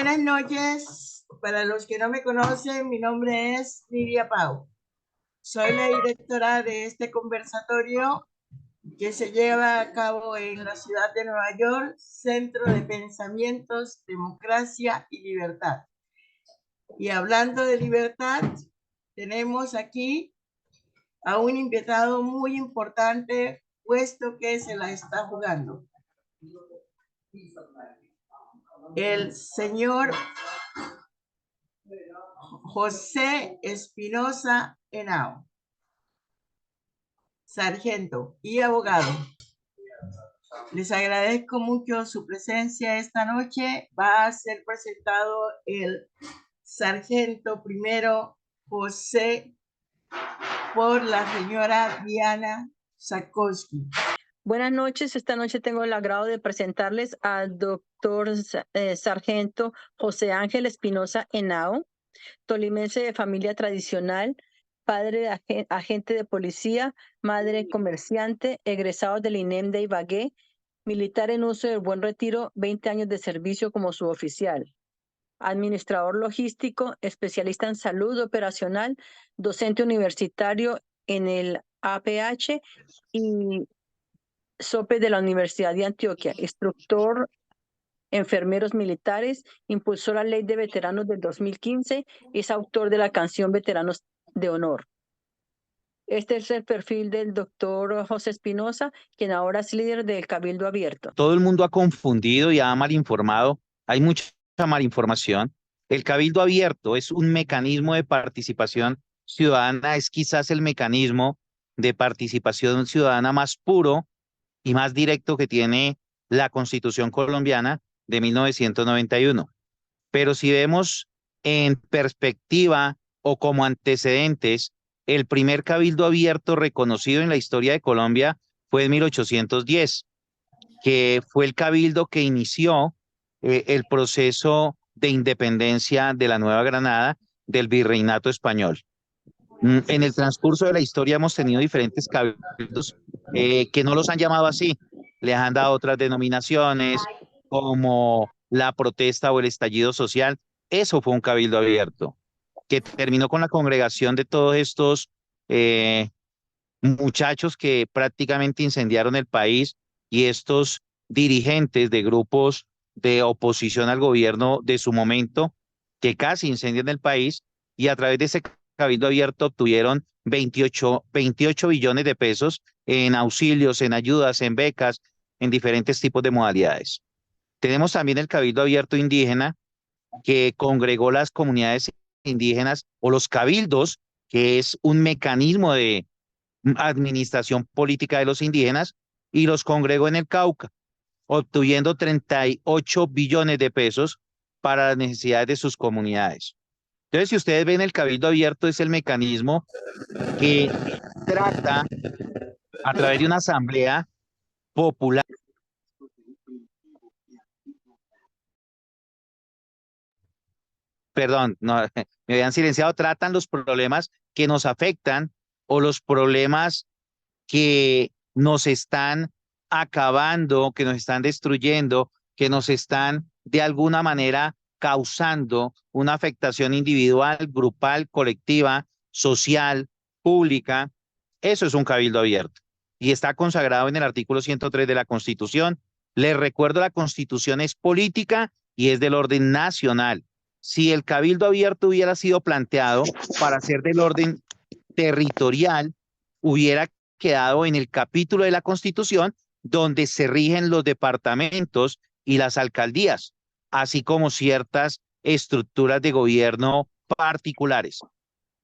buenas noches. Para los que no me conocen, mi nombre es Lidia Pau. Soy la directora de este conversatorio que se lleva a cabo en la ciudad de Nueva York, Centro de Pensamientos, Democracia y Libertad. Y hablando de libertad, tenemos aquí a un invitado muy importante, puesto que se la está jugando. El señor José Espinosa Henao, sargento y abogado. Les agradezco mucho su presencia esta noche. Va a ser presentado el sargento primero José por la señora Diana Sarkowski. Buenas noches. Esta noche tengo el agrado de presentarles al doctor sargento José Ángel Espinosa Henao, tolimense de familia tradicional, padre de agente de policía, madre comerciante, egresado del INEM de Ibagué, militar en uso del Buen Retiro, 20 años de servicio como suboficial, administrador logístico, especialista en salud operacional, docente universitario en el APH y SOPE de la Universidad de Antioquia, instructor, enfermeros militares, impulsó la Ley de Veteranos del 2015, es autor de la canción Veteranos de Honor. Este es el perfil del doctor José Espinosa, quien ahora es líder del Cabildo Abierto. Todo el mundo ha confundido y ha malinformado. Hay mucha malinformación. El Cabildo Abierto es un mecanismo de participación ciudadana, es quizás el mecanismo de participación ciudadana más puro y más directo que tiene la Constitución colombiana de 1991. Pero si vemos en perspectiva o como antecedentes, el primer cabildo abierto reconocido en la historia de Colombia fue en 1810, que fue el cabildo que inició el proceso de independencia de la Nueva Granada del virreinato español. En el transcurso de la historia hemos tenido diferentes cabildos que no los han llamado así, les han dado otras denominaciones como la protesta o el estallido social. Eso fue un cabildo abierto que terminó con la congregación de todos estos muchachos que prácticamente incendiaron el país y estos dirigentes de grupos de oposición al gobierno de su momento que casi incendian el país, y a través de ese cabildo abierto obtuvieron 28 billones de pesos en auxilios, en ayudas, en becas, en diferentes tipos de modalidades. Tenemos también el cabildo abierto indígena, que congregó las comunidades indígenas, o los cabildos, que es un mecanismo de administración política de los indígenas, y los congregó en el Cauca, obteniendo 38 billones de pesos para las necesidades de sus comunidades. Entonces, si ustedes ven, el Cabildo Abierto es el mecanismo que trata, a través de una asamblea popular, perdón, no, me habían silenciado, tratan los problemas que nos afectan o los problemas que nos están acabando, que nos están destruyendo, que nos están de alguna manera causando una afectación individual, grupal, colectiva, social, pública. Eso es un cabildo abierto y está consagrado en el artículo 103 de la Constitución. Les recuerdo, la Constitución es política y es del orden nacional. Si el cabildo abierto hubiera sido planteado para ser del orden territorial, hubiera quedado en el capítulo de la Constitución donde se rigen los departamentos y las alcaldías, así como ciertas estructuras de gobierno particulares.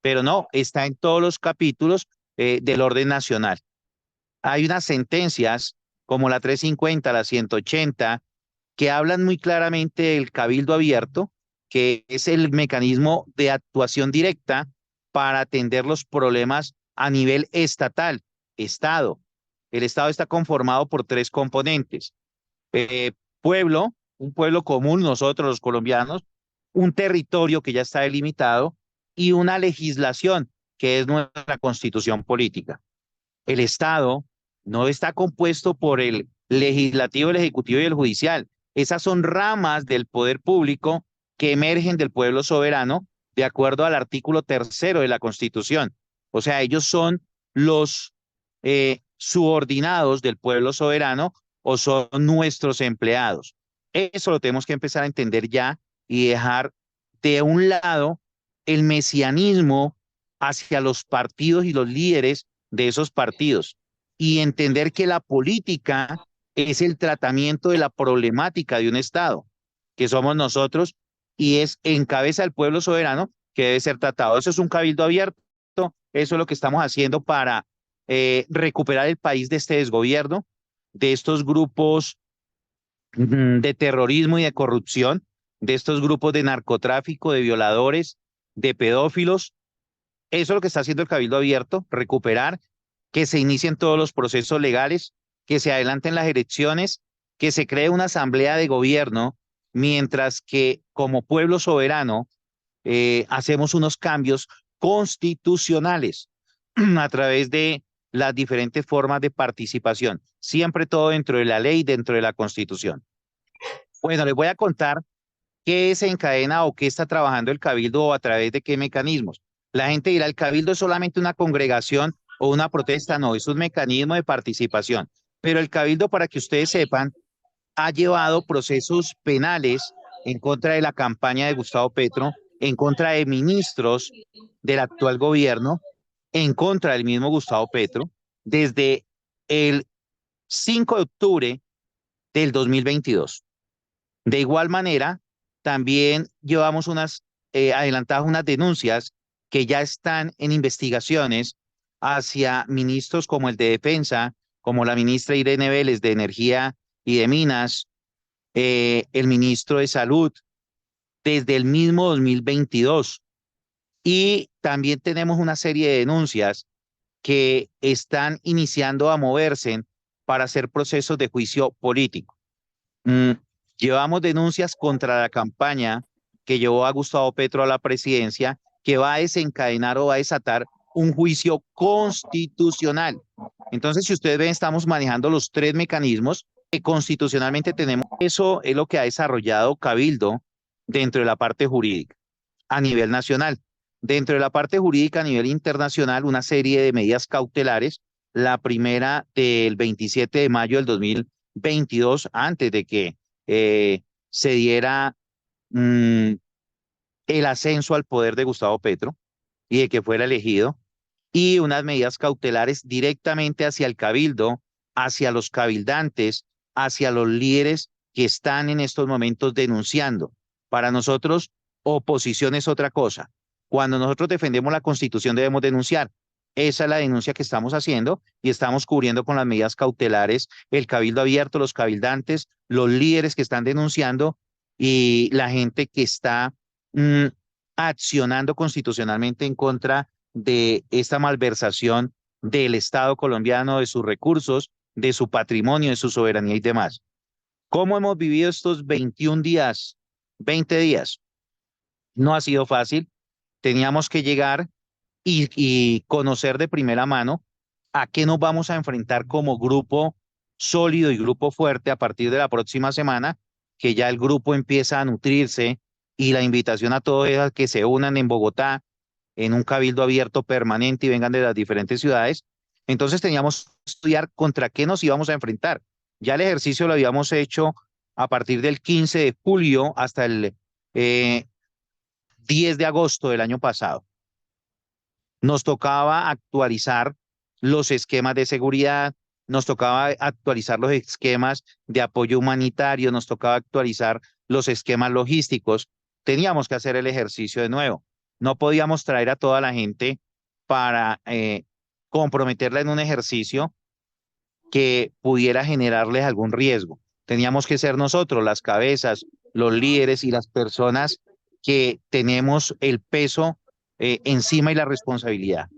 Pero no, está en todos los capítulos del orden nacional. Hay unas sentencias como la 350, la 180, que hablan muy claramente del cabildo abierto, que es el mecanismo de actuación directa para atender los problemas a nivel estatal, Estado. El Estado está conformado por tres componentes: pueblo, un pueblo común, nosotros los colombianos, un territorio que ya está delimitado y una legislación, que es nuestra constitución política. El Estado no está compuesto por el legislativo, el ejecutivo y el judicial. Esas son ramas del poder público que emergen del pueblo soberano de acuerdo al artículo 3º de la Constitución. O sea, ellos son los subordinados del pueblo soberano o son nuestros empleados. Eso lo tenemos que empezar a entender ya y dejar de un lado el mesianismo hacia los partidos y los líderes de esos partidos y entender que la política es el tratamiento de la problemática de un Estado, que somos nosotros, y es en cabeza del pueblo soberano que debe ser tratado. Eso es un cabildo abierto, eso es lo que estamos haciendo para recuperar el país de este desgobierno, de estos grupos de terrorismo y de corrupción, de estos grupos de narcotráfico, de violadores, de pedófilos. Eso es lo que está haciendo el Cabildo Abierto, recuperar, que se inicien todos los procesos legales, que se adelanten las elecciones, que se cree una asamblea de gobierno, mientras que como pueblo soberano hacemos unos cambios constitucionales a través de las diferentes formas de participación, siempre todo dentro de la ley, dentro de la Constitución. Bueno, les voy a contar qué se encadena o qué está trabajando el Cabildo o a través de qué mecanismos. La gente dirá, el Cabildo es solamente una congregación o una protesta. No, es un mecanismo de participación. Pero el Cabildo, para que ustedes sepan, ha llevado procesos penales en contra de la campaña de Gustavo Petro, en contra de ministros del actual gobierno, en contra del mismo Gustavo Petro, desde el 5 de octubre del 2022. De igual manera, también llevamos adelantadas unas denuncias que ya están en investigaciones hacia ministros como el de Defensa, como la ministra Irene Vélez de Energía y de Minas, el ministro de Salud, desde el mismo 2022. Y también tenemos una serie de denuncias que están iniciando a moverse para hacer procesos de juicio político. Llevamos denuncias contra la campaña que llevó a Gustavo Petro a la presidencia, que va a desencadenar o va a desatar un juicio constitucional. Entonces, si ustedes ven, estamos manejando los tres mecanismos que constitucionalmente tenemos. Eso es lo que ha desarrollado Cabildo dentro de la parte jurídica a nivel nacional. Dentro de la parte jurídica a nivel internacional, una serie de medidas cautelares. La primera del 27 de mayo del 2022, antes de que se diera el ascenso al poder de Gustavo Petro y de que fuera elegido, y unas medidas cautelares directamente hacia el cabildo, hacia los cabildantes, hacia los líderes que están en estos momentos denunciando. Para nosotros, oposición es otra cosa. Cuando nosotros defendemos la Constitución debemos denunciar. Esa es la denuncia que estamos haciendo y estamos cubriendo con las medidas cautelares el cabildo abierto, los cabildantes, los líderes que están denunciando y la gente que está accionando constitucionalmente en contra de esta malversación del Estado colombiano, de sus recursos, de su patrimonio, de su soberanía y demás. ¿Cómo hemos vivido estos 21 días, 20 días? No ha sido fácil. Teníamos que llegar y conocer de primera mano a qué nos vamos a enfrentar como grupo sólido y grupo fuerte a partir de la próxima semana, que ya el grupo empieza a nutrirse y la invitación a todos es a que se unan en Bogotá en un cabildo abierto permanente y vengan de las diferentes ciudades. Entonces teníamos que estudiar contra qué nos íbamos a enfrentar. Ya el ejercicio lo habíamos hecho a partir del 15 de julio hasta el 10 de agosto del año pasado. Nos tocaba actualizar los esquemas de seguridad, nos tocaba actualizar los esquemas de apoyo humanitario, nos tocaba actualizar los esquemas logísticos. Teníamos que hacer el ejercicio de nuevo. No podíamos traer a toda la gente para comprometerla en un ejercicio que pudiera generarles algún riesgo. Teníamos que ser nosotros las cabezas, los líderes y las personas que tenemos el peso encima y la responsabilidad.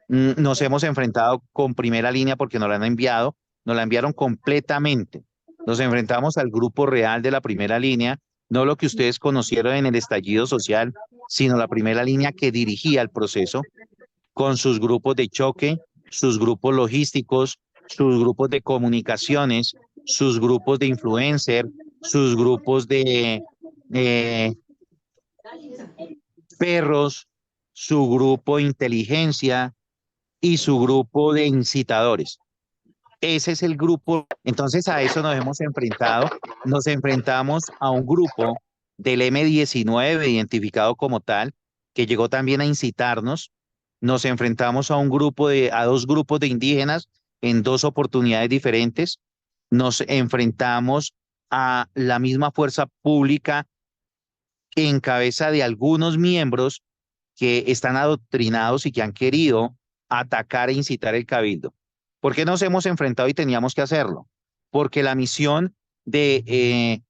Nos hemos enfrentado con primera línea porque nos la han enviado, nos la enviaron completamente. Nos enfrentamos al grupo real de la primera línea, no lo que ustedes conocieron en el estallido social, sino la primera línea que dirigía el proceso con sus grupos de choque, sus grupos logísticos, sus grupos de comunicaciones, sus grupos de influencer, sus grupos de perros, su grupo de inteligencia y su grupo de incitadores. Ese es el grupo. Entonces a eso nos hemos enfrentado. Nos enfrentamos a un grupo del M-19 identificado como tal, que llegó también a incitarnos. Nos enfrentamos a dos grupos de indígenas en dos oportunidades diferentes. Nos enfrentamos a la misma fuerza pública en cabeza de algunos miembros que están adoctrinados y que han querido atacar e incitar el cabildo. ¿Por qué nos hemos enfrentado y teníamos que hacerlo? Porque la misión de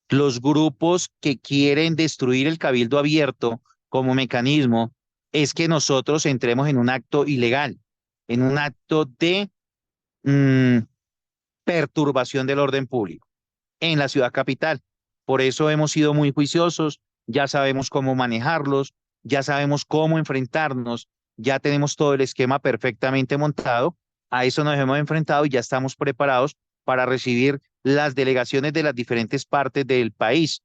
los grupos que quieren destruir el cabildo abierto como mecanismo es que nosotros entremos en un acto ilegal, en un acto de perturbación del orden público en la ciudad capital. Por eso hemos sido muy juiciosos, ya sabemos cómo manejarlos, ya sabemos cómo enfrentarnos, ya tenemos todo el esquema perfectamente montado. A eso nos hemos enfrentado y ya estamos preparados para recibir las delegaciones de las diferentes partes del país.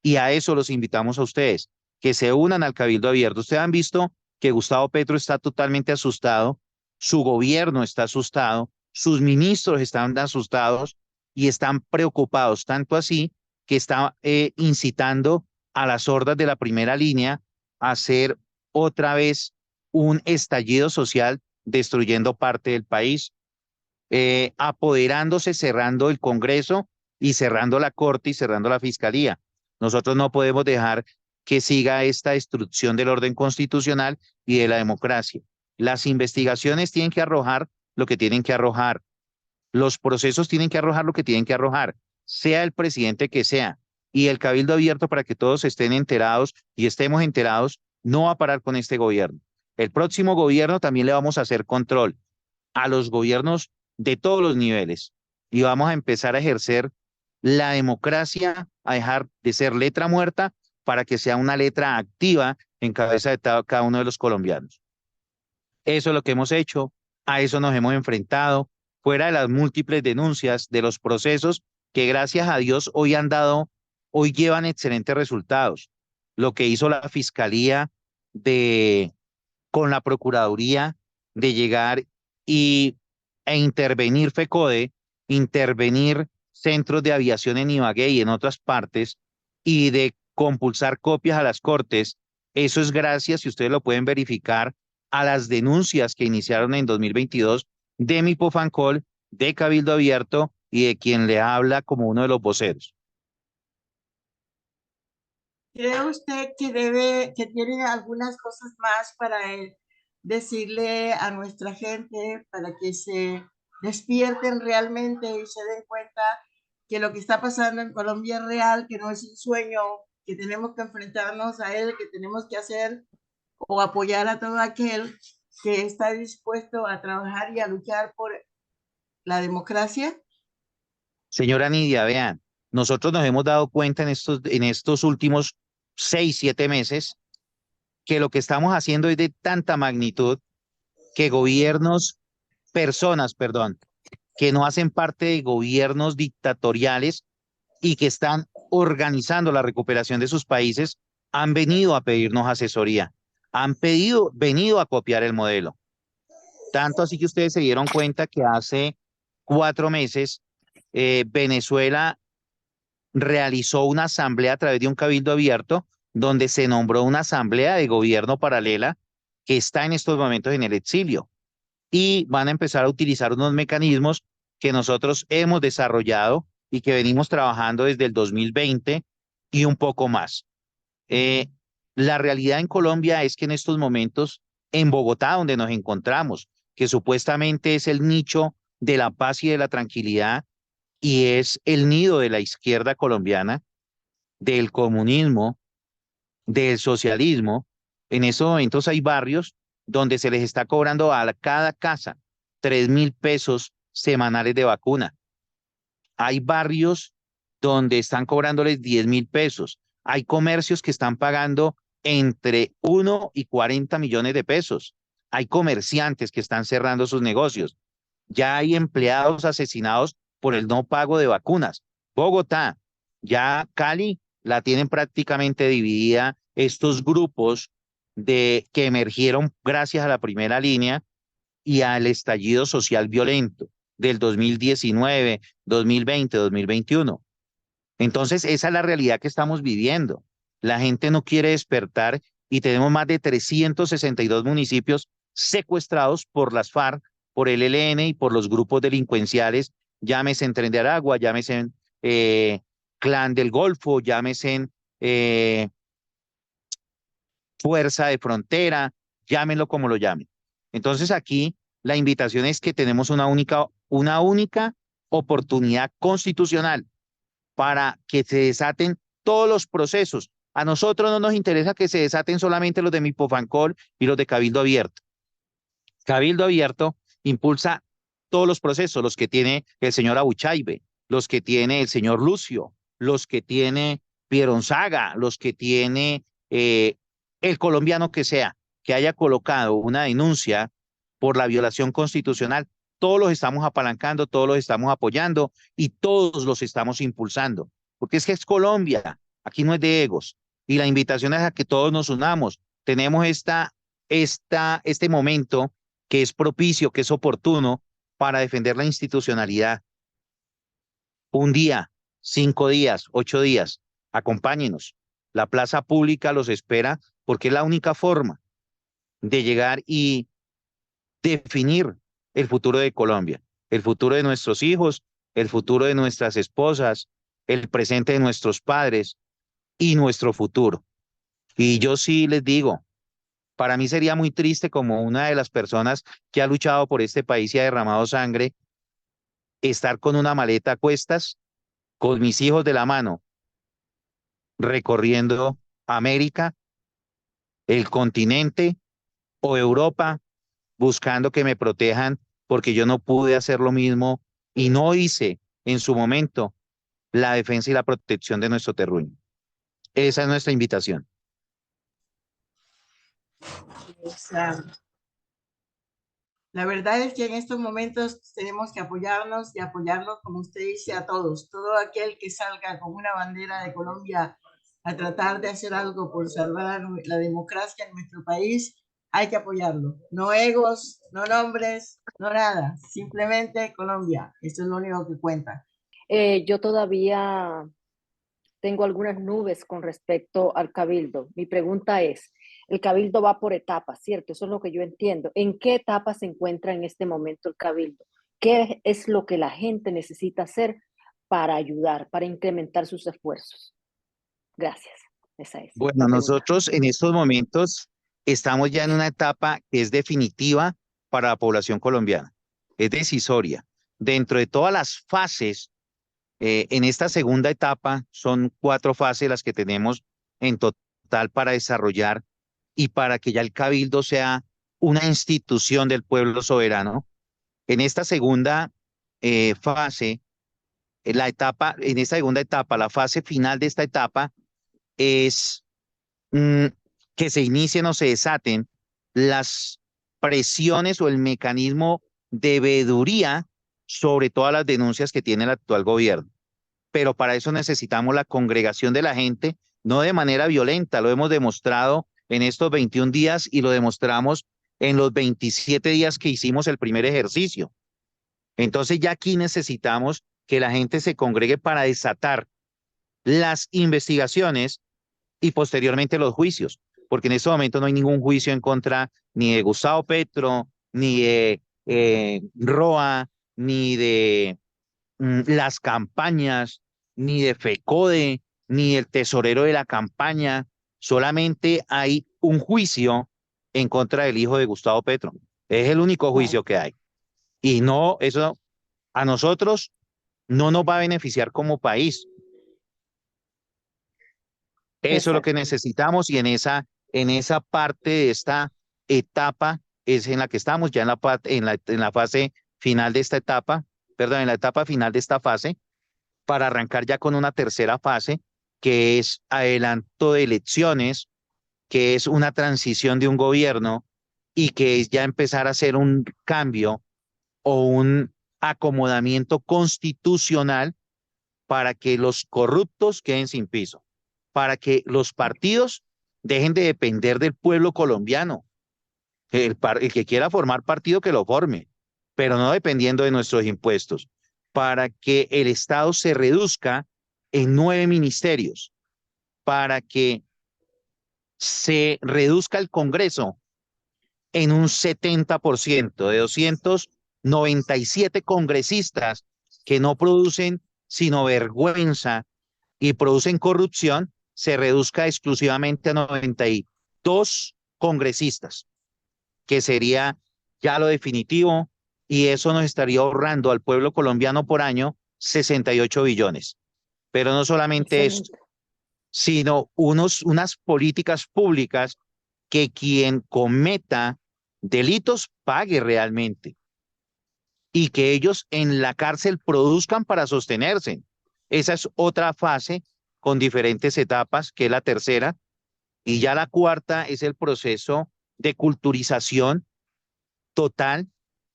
Y a eso los invitamos a ustedes, que se unan al Cabildo Abierto. Ustedes han visto que Gustavo Petro está totalmente asustado, su gobierno está asustado, sus ministros están asustados y están preocupados, tanto así que está incitando a las hordas de la primera línea a hacer otra vez un estallido social destruyendo parte del país, apoderándose, cerrando el Congreso y cerrando la Corte y cerrando la Fiscalía. Nosotros no podemos dejar que siga esta destrucción del orden constitucional y de la democracia. Las investigaciones tienen que arrojar lo que tienen que arrojar. Los procesos tienen que arrojar lo que tienen que arrojar, sea el presidente que sea. Y el Cabildo Abierto, para que todos estén enterados y estemos enterados, no va a parar con este gobierno. El próximo gobierno también le vamos a hacer control a los gobiernos de todos los niveles y vamos a empezar a ejercer la democracia, a dejar de ser letra muerta para que sea una letra activa en cabeza de cada uno de los colombianos. Eso es lo que hemos hecho, a eso nos hemos enfrentado, fuera de las múltiples denuncias de los procesos que gracias a Dios hoy llevan excelentes resultados. Lo que hizo la Fiscalía con la Procuraduría de llegar e intervenir FECODE, intervenir centros de aviación en Ibagué y en otras partes, y de compulsar copias a las cortes, eso es gracias, si ustedes lo pueden verificar, a las denuncias que iniciaron en 2022 de Mipofancol, de Cabildo Abierto y de quien le habla como uno de los voceros. ¿Cree usted que tiene algunas cosas más para decirle a nuestra gente para que se despierten realmente y se den cuenta que lo que está pasando en Colombia es real, que no es un sueño, que tenemos que enfrentarnos a él, que tenemos que hacer o apoyar a todo aquel que está dispuesto a trabajar y a luchar por la democracia? Señora Nidia, vean, nosotros nos hemos dado cuenta en estos últimos 6, 7 meses que lo que estamos haciendo es de tanta magnitud que personas, perdón, que no hacen parte de gobiernos dictatoriales y que están organizando la recuperación de sus países, han venido a pedirnos asesoría, venido a copiar el modelo. Tanto así que ustedes se dieron cuenta que hace 4 meses Venezuela realizó una asamblea a través de un cabildo abierto donde se nombró una asamblea de gobierno paralela que está en estos momentos en el exilio y van a empezar a utilizar unos mecanismos que nosotros hemos desarrollado y que venimos trabajando desde el 2020 y un poco más. La realidad en Colombia es que en estos momentos, en Bogotá, donde nos encontramos, que supuestamente es el nicho de la paz y de la tranquilidad, y es el nido de la izquierda colombiana, del comunismo, del socialismo. En esos momentos hay barrios donde se les está cobrando a cada casa 3.000 pesos semanales de vacuna. Hay barrios donde están cobrándoles 10.000 pesos. Hay comercios que están pagando entre 1 y 40 millones de pesos. Hay comerciantes que están cerrando sus negocios. Ya hay empleados asesinados por el no pago de vacunas. Bogotá, ya Cali la tienen prácticamente dividida estos grupos que emergieron gracias a la primera línea y al estallido social violento del 2019, 2020, 2021. Entonces, esa es la realidad que estamos viviendo. La gente no quiere despertar y tenemos más de 362 municipios secuestrados por las FARC, por el ELN y por los grupos delincuenciales, llámese en Tren de Aragua, llámese en Clan del Golfo, llámese en Fuerza de Frontera, llámenlo como lo llamen. Entonces aquí la invitación es que tenemos una única oportunidad constitucional para que se desaten todos los procesos. A nosotros no nos interesa que se desaten solamente los de Mipofancol y los de Cabildo Abierto. Cabildo Abierto impulsa todos los procesos, los que tiene el señor Abuchaibe, los que tiene el señor Lucio, los que tiene Pieronzaga, los que tiene el colombiano que sea, que haya colocado una denuncia por la violación constitucional. Todos los estamos apalancando, todos los estamos apoyando y todos los estamos impulsando, porque es que es Colombia, aquí no es de egos. Y la invitación es a que todos nos unamos. Tenemos este momento que es propicio, que es oportuno para defender la institucionalidad. Un día, 5 días, 8 días, acompáñenos. La plaza pública los espera porque es la única forma de llegar y definir el futuro de Colombia, el futuro de nuestros hijos, el futuro de nuestras esposas, el presente de nuestros padres y nuestro futuro. Y yo sí les digo, para mí sería muy triste como una de las personas que ha luchado por este país y ha derramado sangre, estar con una maleta a cuestas, con mis hijos de la mano, recorriendo América, el continente o Europa, buscando que me protejan porque yo no pude hacer lo mismo y no hice en su momento la defensa y la protección de nuestro terruño. Esa es nuestra invitación. La verdad es que en estos momentos tenemos que apoyarnos y apoyarlos, como usted dice, a todos. Todo aquel que salga con una bandera de Colombia a tratar de hacer algo por salvar la democracia en nuestro país, hay que apoyarlo. No egos, no nombres, no nada. Simplemente Colombia. Esto es lo único que cuenta. Yo todavía tengo algunas nubes con respecto al cabildo. Mi pregunta es, el cabildo va por etapas, ¿cierto? Eso es lo que yo entiendo. ¿En qué etapa se encuentra en este momento el cabildo? ¿Qué es lo que la gente necesita hacer para ayudar, para incrementar sus esfuerzos? Gracias. Esa es. Bueno, nosotros en estos momentos estamos ya en una etapa que es definitiva para la población colombiana. Es decisoria. Dentro de todas las fases, en esta segunda etapa son 4 fases las que tenemos en total para desarrollar y para que ya el cabildo sea una institución del pueblo soberano. En esta segunda fase, en esta segunda etapa, la fase final de esta etapa es que se inicien o se desaten las presiones o el mecanismo de veeduría sobre todas las denuncias que tiene el actual gobierno. Pero para eso necesitamos la congregación de la gente, no de manera violenta, lo hemos demostrado en estos 21 días y lo demostramos en los 27 días que hicimos el primer ejercicio. Entonces ya aquí necesitamos que la gente se congregue para desatar las investigaciones y posteriormente los juicios, porque en este momento no hay ningún juicio en contra ni de Gustavo Petro, ni de Roa, ni de las campañas, ni de FECODE, ni el tesorero de la campaña. Solamente hay un juicio en contra del hijo de Gustavo Petro. Es el único juicio que hay. Y no, eso a nosotros no nos va a beneficiar como país. Eso es lo que necesitamos y en esa parte de esta etapa es en la que estamos, ya en la fase final de esta etapa, perdón, en la etapa final de esta fase, para arrancar ya con una tercera fase, que es adelanto de elecciones, que es una transición de un gobierno y que es ya empezar a hacer un cambio o un acomodamiento constitucional para que los corruptos queden sin piso, para que los partidos Dejen de depender del pueblo colombiano. El que quiera formar partido, que lo forme, pero no dependiendo de nuestros impuestos, para que el Estado se reduzca en 9 ministerios, para que se reduzca el Congreso en un 70%, de 297 congresistas que no producen sino vergüenza y producen corrupción, se reduzca exclusivamente a 92 congresistas, que sería ya lo definitivo, y eso nos estaría ahorrando al pueblo colombiano por año 68 billones. Pero no solamente esto, Excelente. sino unas políticas públicas que quien cometa delitos pague realmente y que ellos en la cárcel produzcan para sostenerse. Esa es otra fase con diferentes etapas, que es la tercera, y ya la cuarta es el proceso de culturización total,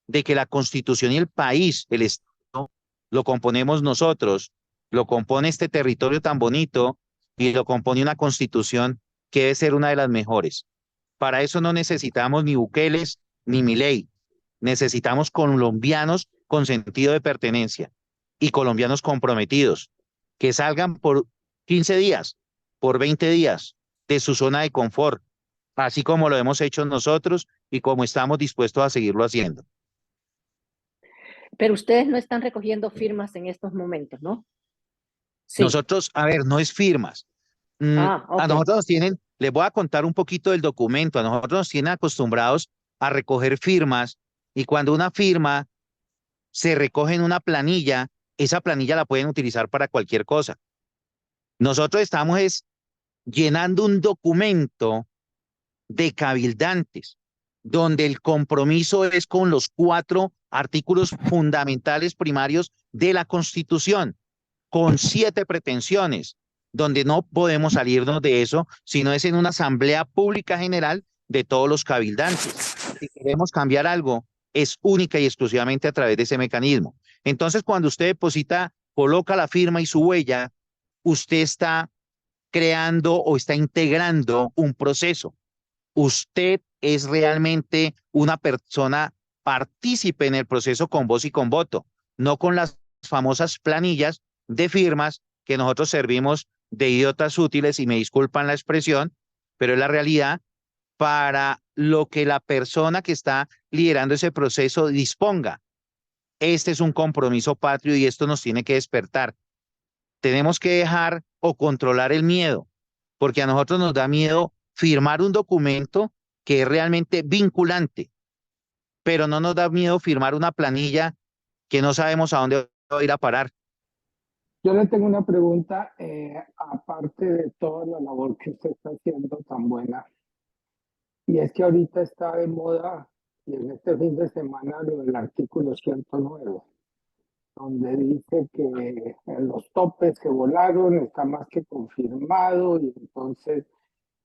de que la Constitución y el país, el Estado, lo componemos nosotros, lo compone este territorio tan bonito y lo compone una Constitución que debe ser una de las mejores. Para eso no necesitamos ni Bukeles ni Milei, necesitamos colombianos con sentido de pertenencia y colombianos comprometidos, que salgan por 15 días, por 20 días de su zona de confort, así como lo hemos hecho nosotros y como estamos dispuestos a seguirlo haciendo. Pero ustedes no están recogiendo firmas en estos momentos, ¿no? Sí. Nosotros, a ver, no es firmas. Ah, A ok. nosotros nos tienen, les voy a contar un poquito del documento, a nosotros nos tienen acostumbrados a recoger firmas, y cuando una firma se recoge en una planilla, esa planilla la pueden utilizar para cualquier cosa. Nosotros estamos llenando un documento de cabildantes, donde el compromiso es con los 4 artículos fundamentales primarios de la Constitución, con 7 pretensiones, donde no podemos salirnos de eso, sino es en una asamblea pública general de todos los cabildantes. Si queremos cambiar algo, es única y exclusivamente a través de ese mecanismo. Entonces, cuando usted deposita, coloca la firma y su huella, usted está creando o está integrando un proceso. Usted es realmente una persona partícipe en el proceso con voz y con voto, no con las famosas planillas de firmas que nosotros servimos de idiotas útiles, y me disculpan la expresión, pero es la realidad, para lo que la persona que está liderando ese proceso disponga. Este es un compromiso patrio y esto nos tiene que despertar. Tenemos que dejar o controlar el miedo, porque a nosotros nos da miedo firmar un documento que es realmente vinculante, pero no nos da miedo firmar una planilla que no sabemos a dónde va a ir a parar. Yo le tengo una pregunta, aparte de toda la labor que usted está haciendo tan buena, y es que ahorita está de moda, y en este fin de semana, lo del artículo 109, donde dice que los topes que volaron está más que confirmado, y entonces,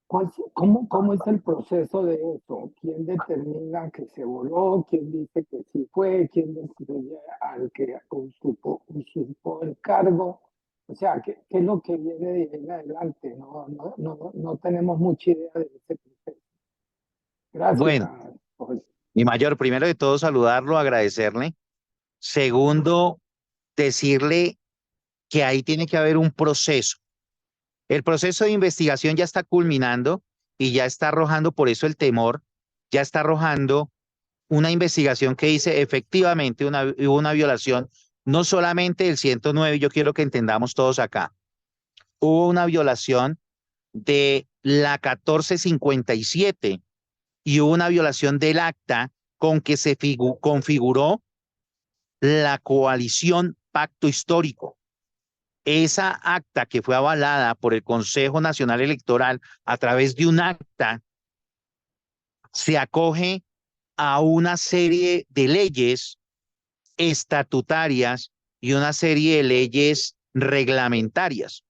¿cómo es el proceso de eso? ¿Quién determina que se voló? ¿Quién dice que sí fue? ¿Quién decide al que usurpó el cargo? O sea, ¿qué es lo que viene de ahí en adelante? No tenemos mucha idea de ese proceso. Gracias, Bueno, Jorge. mi mayor, primero de todo, saludarlo, agradecerle. Segundo, decirle que ahí tiene que haber un proceso. El proceso de investigación ya está culminando y ya está arrojando, por eso el temor, ya está arrojando una investigación que dice efectivamente hubo una violación, no solamente del 109, yo quiero que entendamos todos acá, hubo una violación de la 1457 y hubo una violación del acta con que se configuró la coalición Pacto Histórico. Esa acta, que fue avalada por el Consejo Nacional Electoral a través de un acta, se acoge a una serie de leyes estatutarias y una serie de leyes reglamentarias,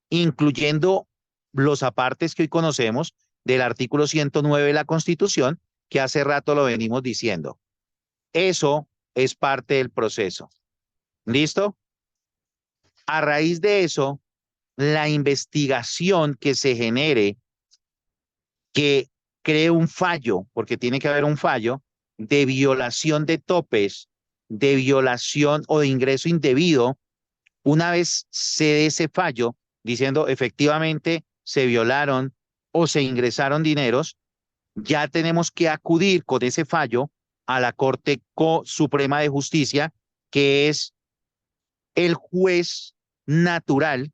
incluyendo los apartes que hoy conocemos del artículo 109 de la Constitución, que hace rato lo venimos diciendo. Eso es parte del proceso. ¿Listo? A raíz de eso, la investigación que se genere que cree un fallo, porque tiene que haber un fallo de violación de topes, de violación o de ingreso indebido. Una vez se dé ese fallo diciendo efectivamente se violaron o se ingresaron dineros, ya tenemos que acudir con ese fallo a la Corte Suprema de Justicia, que es el juez natural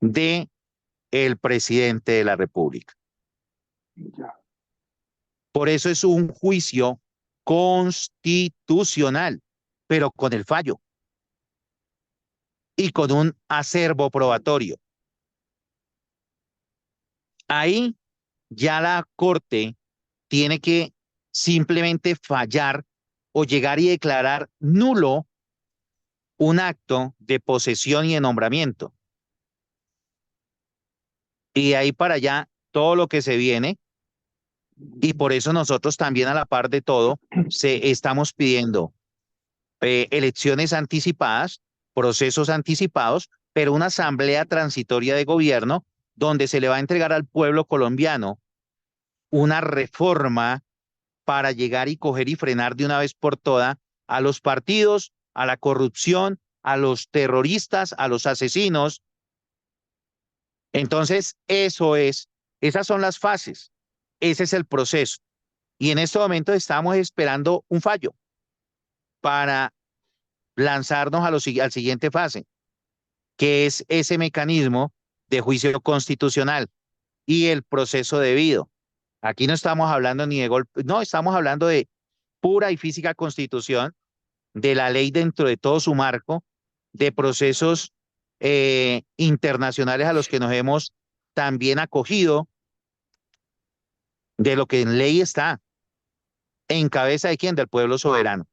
de el presidente de la República. Ya. Por eso es un juicio constitucional, pero con el fallo y con un acervo probatorio. Ahí ya la Corte tiene que simplemente fallar o llegar y declarar nulo un acto de posesión y de nombramiento. Y de ahí para allá todo lo que se viene, y por eso nosotros también a la par de todo estamos pidiendo elecciones anticipadas, procesos anticipados, pero una asamblea transitoria de gobierno donde se le va a entregar al pueblo colombiano una reforma para llegar y coger y frenar de una vez por todas a los partidos, a la corrupción, a los terroristas, a los asesinos. Entonces, esas son las fases, ese es el proceso. Y en este momento estamos esperando un fallo para lanzarnos al siguiente fase, que es ese mecanismo de juicio constitucional y el proceso debido. Aquí no estamos hablando ni de golpe, no, estamos hablando de pura y física constitución, de la ley dentro de todo su marco, de procesos internacionales a los que nos hemos también acogido, de lo que en ley está, en cabeza de quién, del pueblo soberano.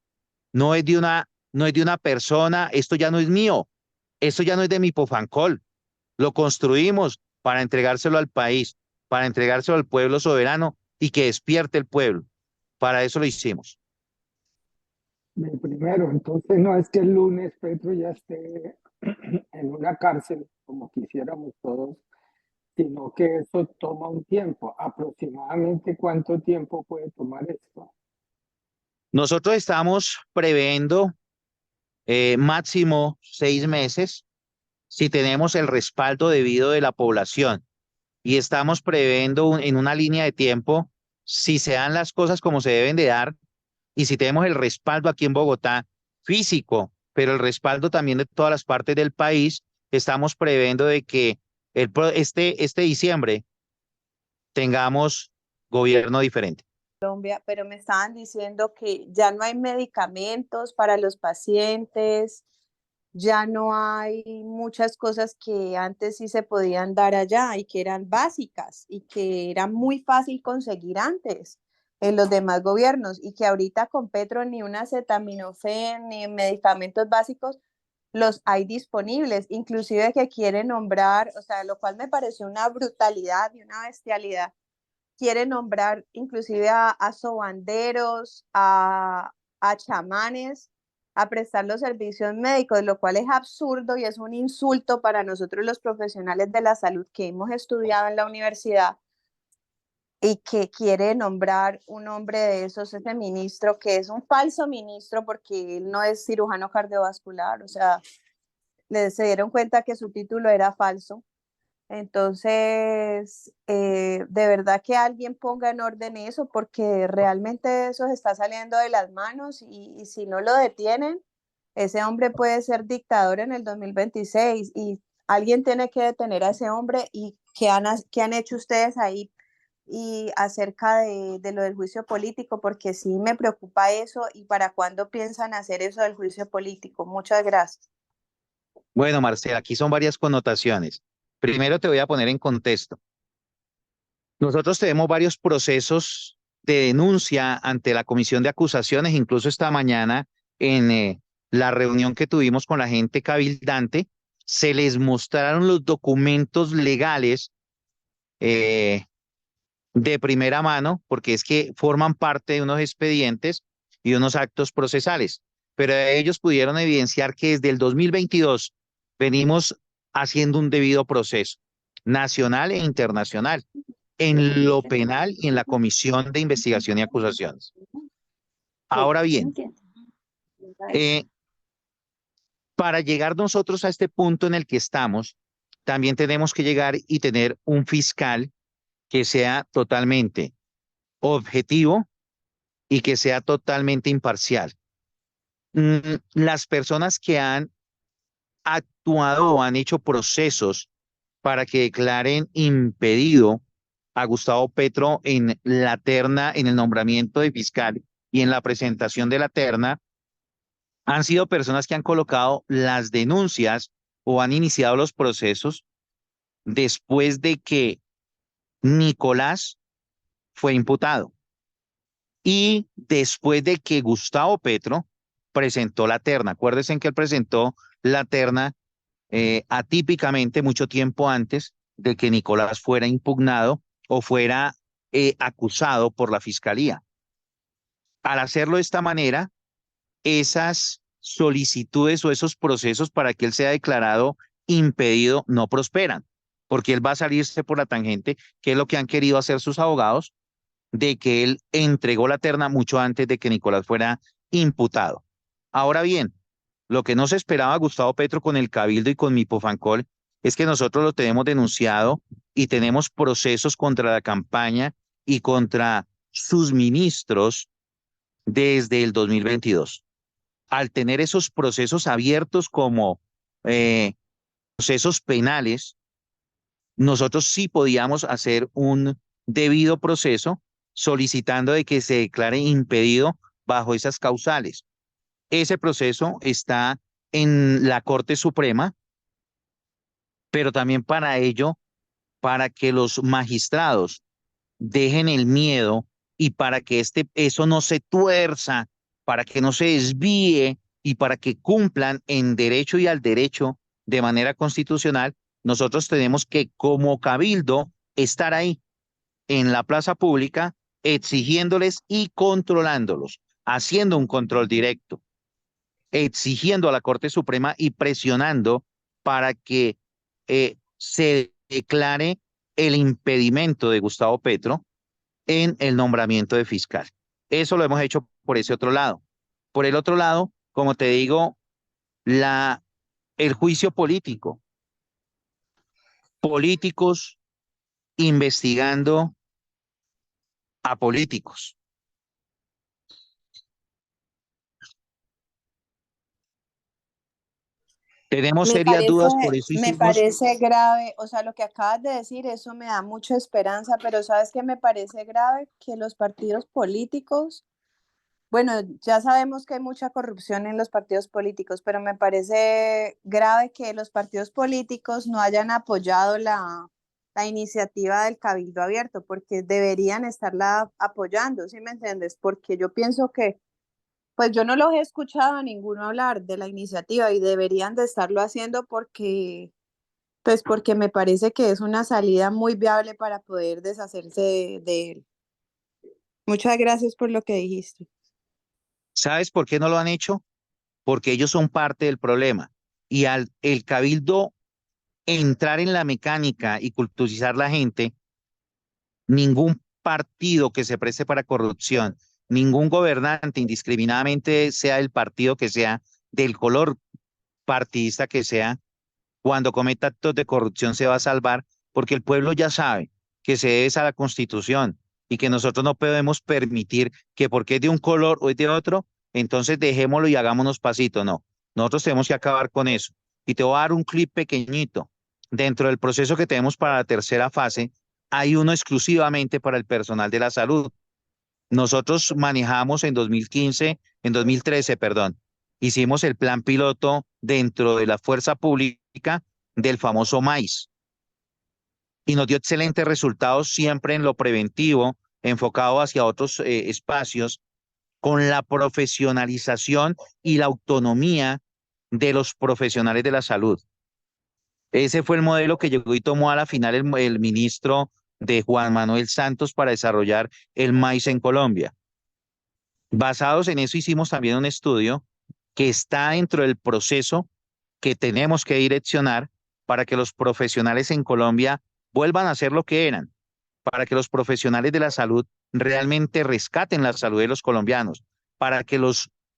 No es de una persona, esto ya no es mío, esto ya no es de mi Pofancol, lo construimos para entregárselo al país, para entregárselo al pueblo soberano y que despierte el pueblo. Para eso lo hicimos. Primero, entonces no es que el lunes Petro ya esté en una cárcel, como quisiéramos todos, sino que eso toma un tiempo. ¿Aproximadamente cuánto tiempo puede tomar esto? Nosotros estamos previendo máximo 6 meses si tenemos el respaldo debido de la población y estamos previendo en una línea de tiempo si se dan las cosas como se deben de dar y si tenemos el respaldo aquí en Bogotá físico, pero el respaldo también de todas las partes del país, estamos previendo de que este diciembre tengamos gobierno diferente. Colombia, pero me estaban diciendo que ya no hay medicamentos para los pacientes, ya no hay muchas cosas que antes sí se podían dar allá y que eran básicas y que era muy fácil conseguir antes en los demás gobiernos y que ahorita con Petro ni un acetaminofén ni medicamentos básicos los hay disponibles, inclusive que quiere nombrar, o sea, lo cual me pareció una brutalidad y una bestialidad. Quiere nombrar inclusive a sobanderos, a chamanes, a prestar los servicios médicos, lo cual es absurdo y es un insulto para nosotros los profesionales de la salud que hemos estudiado en la universidad y que quiere nombrar un hombre de esos, ese ministro, que es un falso ministro porque él no es cirujano cardiovascular, o sea, se dieron cuenta que su título era falso. Entonces, de verdad que alguien ponga en orden eso, porque realmente eso se está saliendo de las manos y si no lo detienen, ese hombre puede ser dictador en el 2026 y alguien tiene que detener a ese hombre. ¿Y qué han hecho ustedes ahí y acerca de lo del juicio político? Porque sí me preocupa eso y para cuándo piensan hacer eso del juicio político. Muchas gracias. Bueno, Marcela, aquí son varias connotaciones. Primero te voy a poner en contexto. Nosotros tenemos varios procesos de denuncia ante la Comisión de Acusaciones, incluso esta mañana en la reunión que tuvimos con la gente cabildante, se les mostraron los documentos legales de primera mano, porque es que forman parte de unos expedientes y unos actos procesales, pero ellos pudieron evidenciar que desde el 2022 venimos haciendo un debido proceso. nacional e internacional, en lo penal y en la Comisión de Investigación y Acusaciones. Ahora bien, para llegar nosotros a este punto en el que estamos, también tenemos que llegar y tener un fiscal que sea totalmente objetivo y que sea totalmente imparcial. Las personas que han actuado o han hecho procesos para que declaren impedido a Gustavo Petro en la terna, en el nombramiento de fiscal y en la presentación de la terna, han sido personas que han colocado las denuncias o han iniciado los procesos después de que Nicolás fue imputado y después de que Gustavo Petro presentó la terna. Acuérdense que él presentó la terna atípicamente mucho tiempo antes de que Nicolás fuera impugnado o fuera acusado por la fiscalía. Al hacerlo de esta manera, esas solicitudes o esos procesos para que él sea declarado impedido no prosperan, porque él va a salirse por la tangente, que es lo que han querido hacer sus abogados, de que él entregó la terna mucho antes de que Nicolás fuera imputado. Ahora bien, lo que no se esperaba Gustavo Petro con el Cabildo y con Mipofancol es que nosotros lo tenemos denunciado y tenemos procesos contra la campaña y contra sus ministros desde el 2022. Al tener esos procesos abiertos como procesos penales, nosotros sí podíamos hacer un debido proceso solicitando de que se declare impedido bajo esas causales. Ese proceso está en la Corte Suprema, pero también para ello, para que los magistrados dejen el miedo y para que eso no se tuerza, para que no se desvíe y para que cumplan en derecho y al derecho de manera constitucional, nosotros tenemos que como cabildo estar ahí en la plaza pública exigiéndoles y controlándolos, haciendo un control directo, exigiendo a la Corte Suprema y presionando para que se declare el impedimento de Gustavo Petro en el nombramiento de fiscal. Eso lo hemos hecho por ese otro lado. Por el otro lado, como te digo, el juicio político, políticos investigando a políticos. Tenemos serias dudas, por eso Me hicimos. parece grave, o sea, lo que acabas de decir, eso me da mucha esperanza, pero ¿sabes qué me parece grave? Que los partidos políticos, bueno, ya sabemos que hay mucha corrupción en los partidos políticos, pero me parece grave que los partidos políticos no hayan apoyado la iniciativa del Cabildo Abierto, porque deberían estarla apoyando, ¿sí me entiendes? Porque yo pienso que pues yo no los he escuchado a ninguno hablar de la iniciativa y deberían de estarlo haciendo porque me parece que es una salida muy viable para poder deshacerse de él. Muchas gracias por lo que dijiste. ¿Sabes por qué no lo han hecho? Porque ellos son parte del problema. Y al el cabildo entrar en la mecánica y culturizar la gente, ningún partido que se preste para corrupción, ningún gobernante indiscriminadamente, sea el partido que sea, del color partidista que sea, cuando cometa actos de corrupción se va a salvar, porque el pueblo ya sabe que se debe a la Constitución y que nosotros no podemos permitir que porque es de un color o es de otro, entonces dejémoslo y hagámonos pasito. No, nosotros tenemos que acabar con eso. Y te voy a dar un clip pequeñito. Dentro del proceso que tenemos para la tercera fase, hay uno exclusivamente para el personal de la salud. Nosotros manejamos en 2015, en 2013, perdón, hicimos el plan piloto dentro de la fuerza pública del famoso MAIS y nos dio excelentes resultados siempre en lo preventivo, enfocado hacia otros espacios, con la profesionalización y la autonomía de los profesionales de la salud. Ese fue el modelo que llegó y tomó a la final el ministro de Juan Manuel Santos para desarrollar el maíz en Colombia. Basados en eso hicimos también un estudio que está dentro del proceso que tenemos que direccionar para que los profesionales en Colombia vuelvan a ser lo que eran, para que los profesionales de la salud realmente rescaten la salud de los colombianos, para que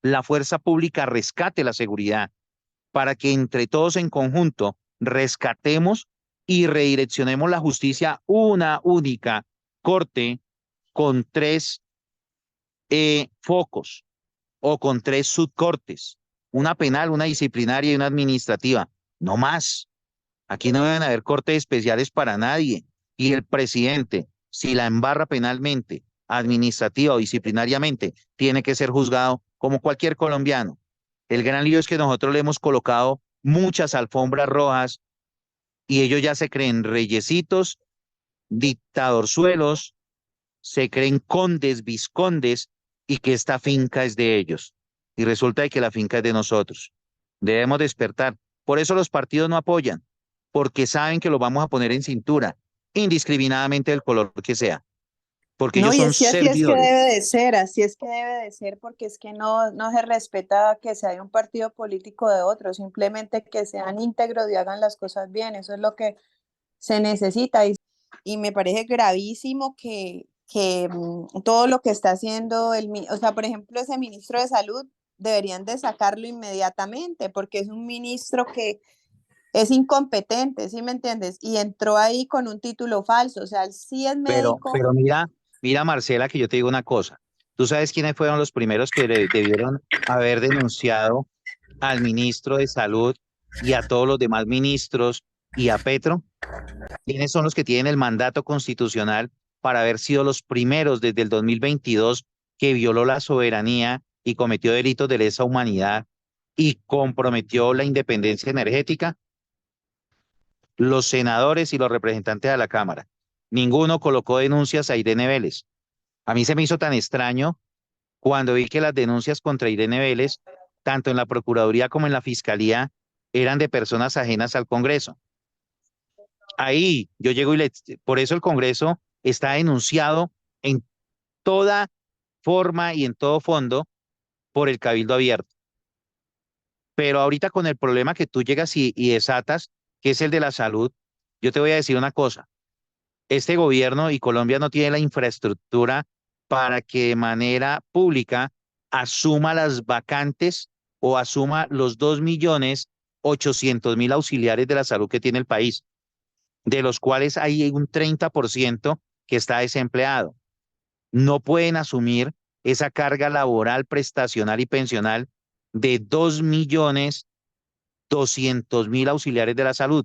la fuerza pública rescate la seguridad, para que entre todos en conjunto rescatemos y redireccionemos la justicia a una única corte con tres focos o con tres subcortes, una penal, una disciplinaria y una administrativa, no más. Aquí no deben haber cortes especiales para nadie. Y el presidente, si la embarra penalmente, administrativa o disciplinariamente, tiene que ser juzgado como cualquier colombiano. El gran lío es que nosotros le hemos colocado muchas alfombras rojas y ellos ya se creen reyesitos, dictadorzuelos, se creen condes, vizcondes y que esta finca es de ellos. Y resulta de que la finca es de nosotros. Debemos despertar. Por eso los partidos no apoyan, porque saben que lo vamos a poner en cintura, indiscriminadamente del color que sea, porque No, ellos y son es que así es que servidores. debe de ser, así es que debe de ser, porque es que no se respeta que sea de un partido político o de otro, simplemente que sean íntegros y hagan las cosas bien, eso es lo que se necesita. Y me parece gravísimo que todo lo que está haciendo o sea, por ejemplo, ese ministro de salud deberían de sacarlo inmediatamente, porque es un ministro que es incompetente, ¿sí me entiendes? Y entró ahí con un título falso, o sea, él sí es médico. Pero mira, Marcela, que yo te digo una cosa. ¿Tú sabes quiénes fueron los primeros que debieron haber denunciado al ministro de Salud y a todos los demás ministros y a Petro? ¿Quiénes son los que tienen el mandato constitucional para haber sido los primeros desde el 2022 que violó la soberanía y cometió delitos de lesa humanidad y comprometió la independencia energética? Los senadores y los representantes de la Cámara. Ninguno colocó denuncias a Irene Vélez. A mí se me hizo tan extraño cuando vi que las denuncias contra Irene Vélez, tanto en la Procuraduría como en la Fiscalía, eran de personas ajenas al Congreso. Ahí yo llego por eso el Congreso está denunciado en toda forma y en todo fondo por el Cabildo Abierto. Pero ahorita con el problema que tú llegas y desatas, que es el de la salud, yo te voy a decir una cosa. Este gobierno y Colombia no tiene la infraestructura para que de manera pública asuma las vacantes o asuma los 2.800.000 auxiliares de la salud que tiene el país, de los cuales hay un 30% que está desempleado. No pueden asumir esa carga laboral, prestacional y pensional de 2.200.000 auxiliares de la salud,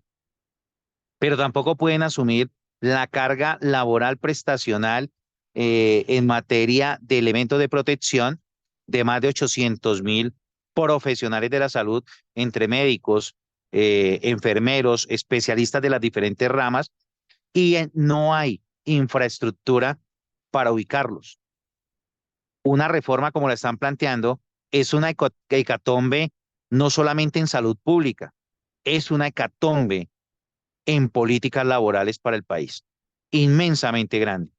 pero tampoco pueden asumir la carga laboral prestacional en materia de elementos de protección de más de 800.000 profesionales de la salud, entre médicos, enfermeros, especialistas de las diferentes ramas, y no hay infraestructura para ubicarlos. Una reforma como la están planteando es una hecatombe no solamente en salud pública, es una hecatombe en políticas laborales para el país, inmensamente grande.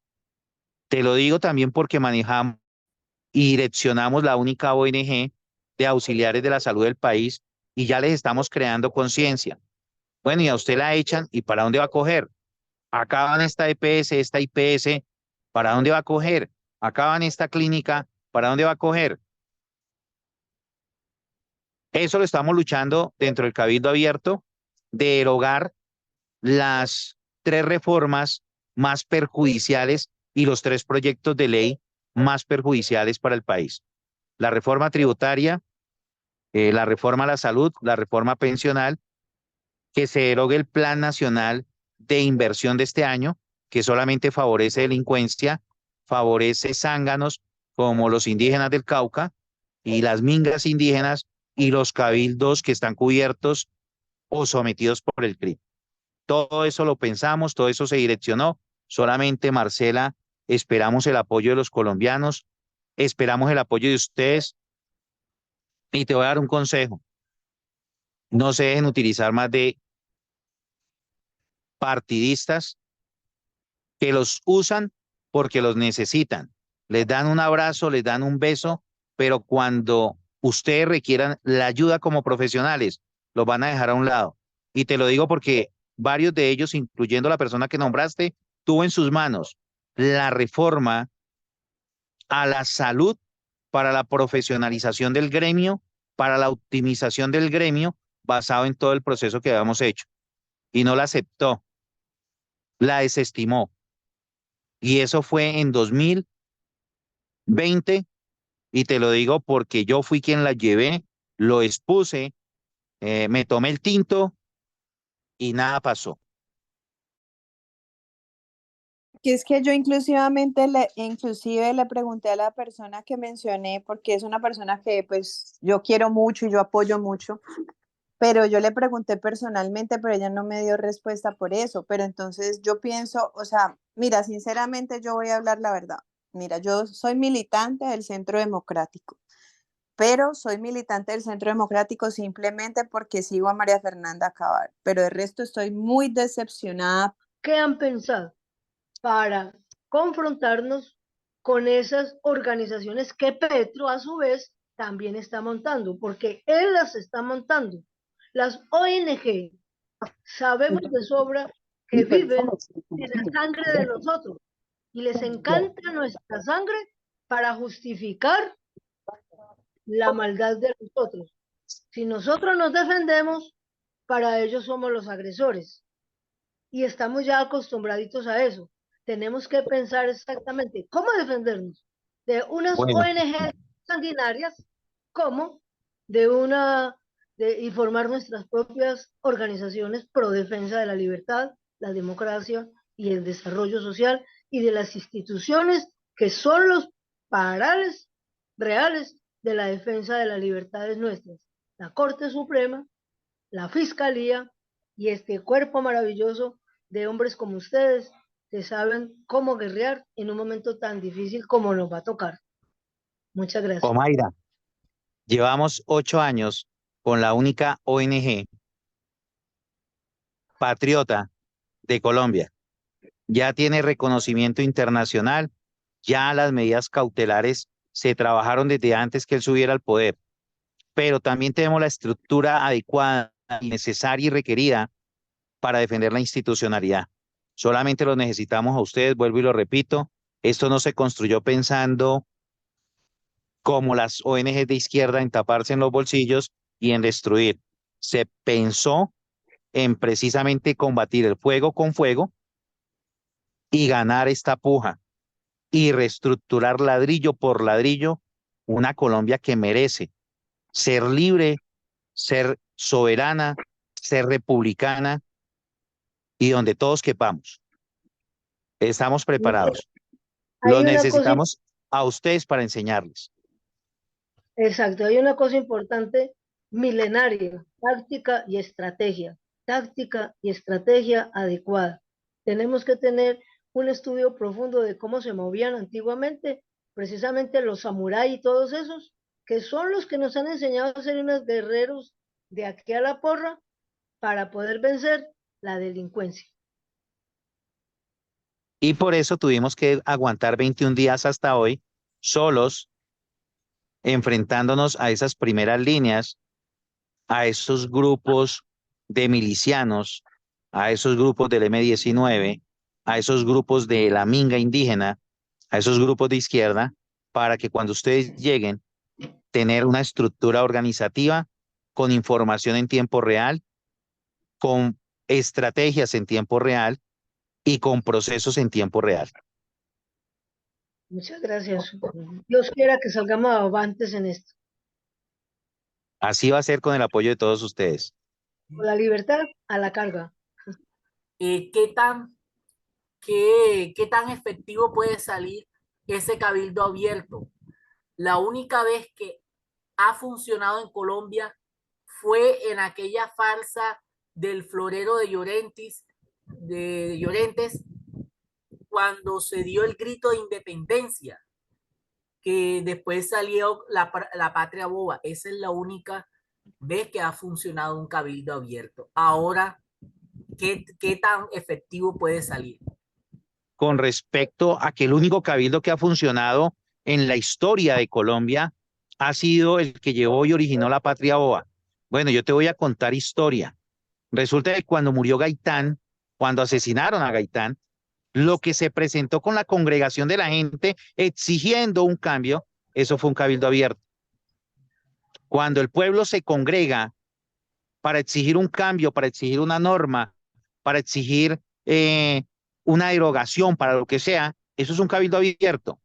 Te lo digo también porque manejamos y direccionamos la única ONG de auxiliares de la salud del país y ya les estamos creando conciencia. Bueno, y a usted la echan y ¿para dónde va a coger? Acaban esta EPS, esta IPS, ¿para dónde va a coger? Acaban esta clínica, ¿para dónde va a coger? Eso lo estamos luchando dentro del Cabildo Abierto, de derogar las tres reformas más perjudiciales y los tres proyectos de ley más perjudiciales para el país. La reforma tributaria, la reforma a la salud, la reforma pensional, que se derogue el Plan Nacional de Inversión de este año, que solamente favorece delincuencia, favorece zánganos como los indígenas del Cauca y las mingas indígenas y los cabildos que están cubiertos o sometidos por el crimen. Todo eso lo pensamos, todo eso se direccionó. Solamente, Marcela, esperamos el apoyo de los colombianos, esperamos el apoyo de ustedes y te voy a dar un consejo. No se dejen utilizar más de partidistas que los usan porque los necesitan. Les dan un abrazo, les dan un beso, pero cuando ustedes requieran la ayuda como profesionales, los van a dejar a un lado. Y te lo digo porque varios de ellos, incluyendo la persona que nombraste, tuvo en sus manos la reforma a la salud para la profesionalización del gremio, para la optimización del gremio, basado en todo el proceso que habíamos hecho. Y no la aceptó, la desestimó. Y eso fue en 2020, y te lo digo porque yo fui quien la llevé, lo expuse, me tomé el tinto y nada pasó. Que es que yo inclusive le pregunté a la persona que mencioné, porque es una persona que pues yo quiero mucho y yo apoyo mucho, pero yo le pregunté personalmente, pero ella no me dio respuesta por eso. Pero entonces yo pienso, o sea, mira, sinceramente yo voy a hablar la verdad. Mira, yo soy militante del Centro Democrático, pero soy militante del Centro Democrático simplemente porque sigo a María Fernanda Cabal, pero de resto estoy muy decepcionada. ¿Qué han pensado para confrontarnos con esas organizaciones que Petro a su vez también está montando? Porque él las está montando. Las ONG sabemos de sobra que viven de la sangre de nosotros y les encanta nuestra sangre para justificar la maldad de nosotros. Si nosotros nos defendemos, para ellos somos los agresores y estamos ya acostumbraditos a eso. Tenemos que pensar exactamente cómo defendernos de unas Bueno. ONG sanguinarias como y formar nuestras propias organizaciones pro defensa de la libertad, la democracia y el desarrollo social y de las instituciones que son los parales reales de la defensa de las libertades nuestras. La Corte Suprema, la Fiscalía y este cuerpo maravilloso de hombres como ustedes que saben cómo guerrear en un momento tan difícil como nos va a tocar. Muchas gracias. Omaira, llevamos 8 años con la única ONG patriota de Colombia. Ya tiene reconocimiento internacional, ya las medidas cautelares se trabajaron desde antes que él subiera al poder, pero también tenemos la estructura adecuada y necesaria y requerida para defender la institucionalidad. Solamente lo necesitamos a ustedes, vuelvo y lo repito, esto no se construyó pensando como las ONG de izquierda en taparse en los bolsillos y en destruir. Se pensó en precisamente combatir el fuego con fuego y ganar esta puja y reestructurar ladrillo por ladrillo una Colombia que merece ser libre, ser soberana, ser republicana y donde todos quepamos. Estamos preparados. Lo necesitamos a ustedes para enseñarles. Exacto, hay una cosa importante, milenaria, táctica y estrategia adecuada. Tenemos que tener un estudio profundo de cómo se movían antiguamente, precisamente los samuráis y todos esos, que son los que nos han enseñado a ser unos guerreros de aquí a la porra para poder vencer la delincuencia. Y por eso tuvimos que aguantar 21 días hasta hoy, solos, enfrentándonos a esas primeras líneas, a esos grupos de milicianos, a esos grupos del M-19, a esos grupos de la minga indígena, a esos grupos de izquierda, para que cuando ustedes lleguen, tener una estructura organizativa con información en tiempo real, con estrategias en tiempo real y con procesos en tiempo real. Muchas gracias. Dios quiera que salgamos avantes en esto. Así va a ser con el apoyo de todos ustedes. Con la libertad a la carga. ¿Qué tan efectivo puede salir ese cabildo abierto? La única vez que ha funcionado en Colombia fue en aquella farsa del florero de Llorentes, cuando se dio el grito de independencia, que después salió la patria boba. Esa es la única vez que ha funcionado un cabildo abierto. Ahora, ¿qué tan efectivo puede salir? Con respecto a que el único cabildo que ha funcionado en la historia de Colombia ha sido el que llevó y originó la patria boba. Bueno, yo te voy a contar historia. Resulta que cuando murió Gaitán, cuando asesinaron a Gaitán, lo que se presentó con la congregación de la gente exigiendo un cambio, eso fue un cabildo abierto. Cuando el pueblo se congrega para exigir un cambio, para exigir una norma, para exigir una derogación, para lo que sea, eso es un cabildo abierto.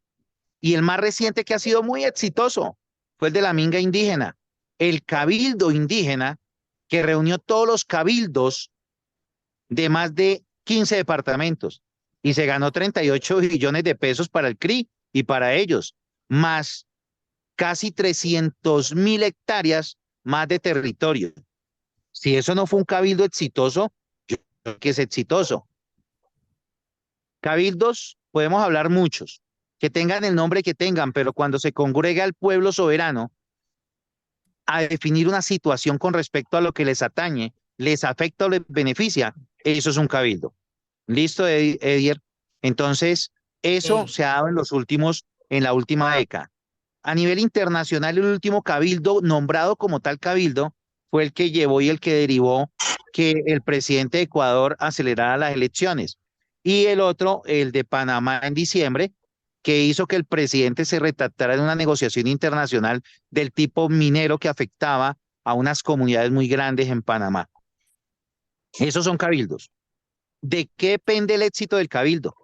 Y el más reciente que ha sido muy exitoso fue el de la Minga indígena, el cabildo indígena que reunió todos los cabildos de más de 15 departamentos y se ganó 38 billones de pesos para el CRI y para ellos, más casi 300.000 hectáreas más de territorio. Si eso no fue un cabildo exitoso, yo creo que es exitoso. Cabildos, podemos hablar muchos, que tengan el nombre que tengan, pero cuando se congrega el pueblo soberano a definir una situación con respecto a lo que les atañe, les afecta o les beneficia, eso es un cabildo. ¿Listo, Edier? Entonces, eso se ha dado en la última década. A nivel internacional, el último cabildo nombrado como tal cabildo fue el que llevó y el que derivó que el presidente de Ecuador acelerara las elecciones. Y el otro, el de Panamá en diciembre, que hizo que el presidente se retractara en una negociación internacional del tipo minero que afectaba a unas comunidades muy grandes en Panamá. Esos son cabildos. ¿De qué depende el éxito del cabildo?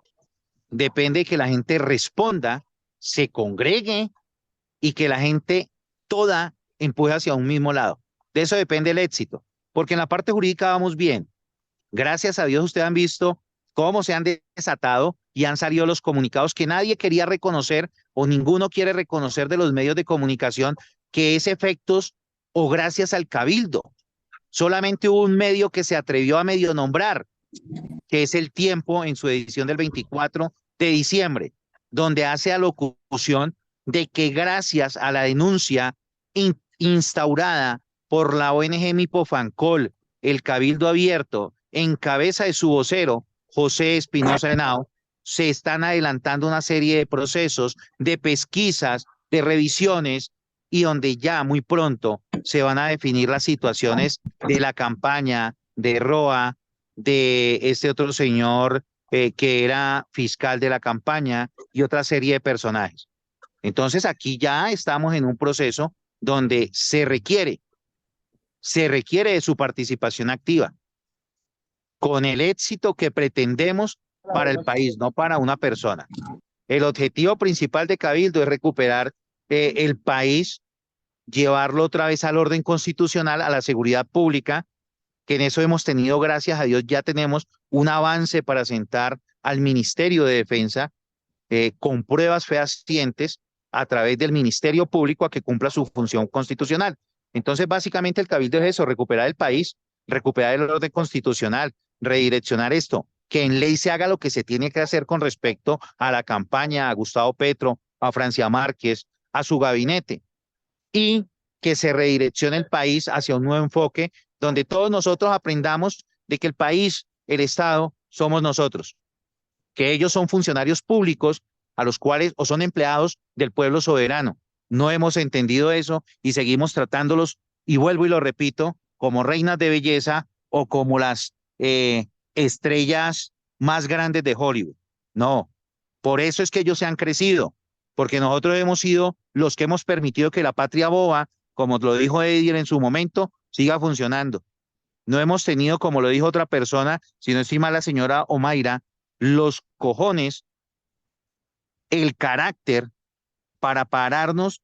Depende de que la gente responda, se congregue y que la gente toda empuje hacia un mismo lado. De eso depende el éxito, porque en la parte jurídica vamos bien. Gracias a Dios ustedes han visto cómo se han desatado y han salido los comunicados que nadie quería reconocer o ninguno quiere reconocer de los medios de comunicación que es efectos o gracias al cabildo. Solamente hubo un medio que se atrevió a medio nombrar, que es El Tiempo en su edición del 24 de diciembre, donde hace alocución de que gracias a la denuncia instaurada por la ONG Mipofancol, el Cabildo Abierto, en cabeza de su vocero, José Espinosa Henao, se están adelantando una serie de procesos, de pesquisas, de revisiones, y donde ya muy pronto se van a definir las situaciones de la campaña, de Roa, de este otro señor que era fiscal de la campaña y otra serie de personajes. Entonces aquí ya estamos en un proceso donde se requiere de su participación activa, con el éxito que pretendemos para el país, no para una persona. El objetivo principal de Cabildo es recuperar el país, llevarlo otra vez al orden constitucional, a la seguridad pública, que en eso hemos tenido, gracias a Dios, ya tenemos un avance para sentar al Ministerio de Defensa con pruebas fehacientes a través del Ministerio Público a que cumpla su función constitucional. Entonces, básicamente el Cabildo es eso, recuperar el país, recuperar el orden constitucional, redireccionar esto, que en ley se haga lo que se tiene que hacer con respecto a la campaña, a Gustavo Petro, a Francia Márquez, a su gabinete, y que se redireccione el país hacia un nuevo enfoque donde todos nosotros aprendamos de que el país, el Estado, somos nosotros, que ellos son funcionarios públicos a los cuales o son empleados del pueblo soberano. No hemos entendido eso y seguimos tratándolos, y vuelvo y lo repito, como reinas de belleza o como las estrellas más grandes de Hollywood. No, por eso es que ellos se han crecido, porque nosotros hemos sido los que hemos permitido que la patria boba, como lo dijo Edier en su momento, siga funcionando. No hemos tenido, como lo dijo otra persona, si no estoy mal, la señora Omaira, los cojones, el carácter para pararnos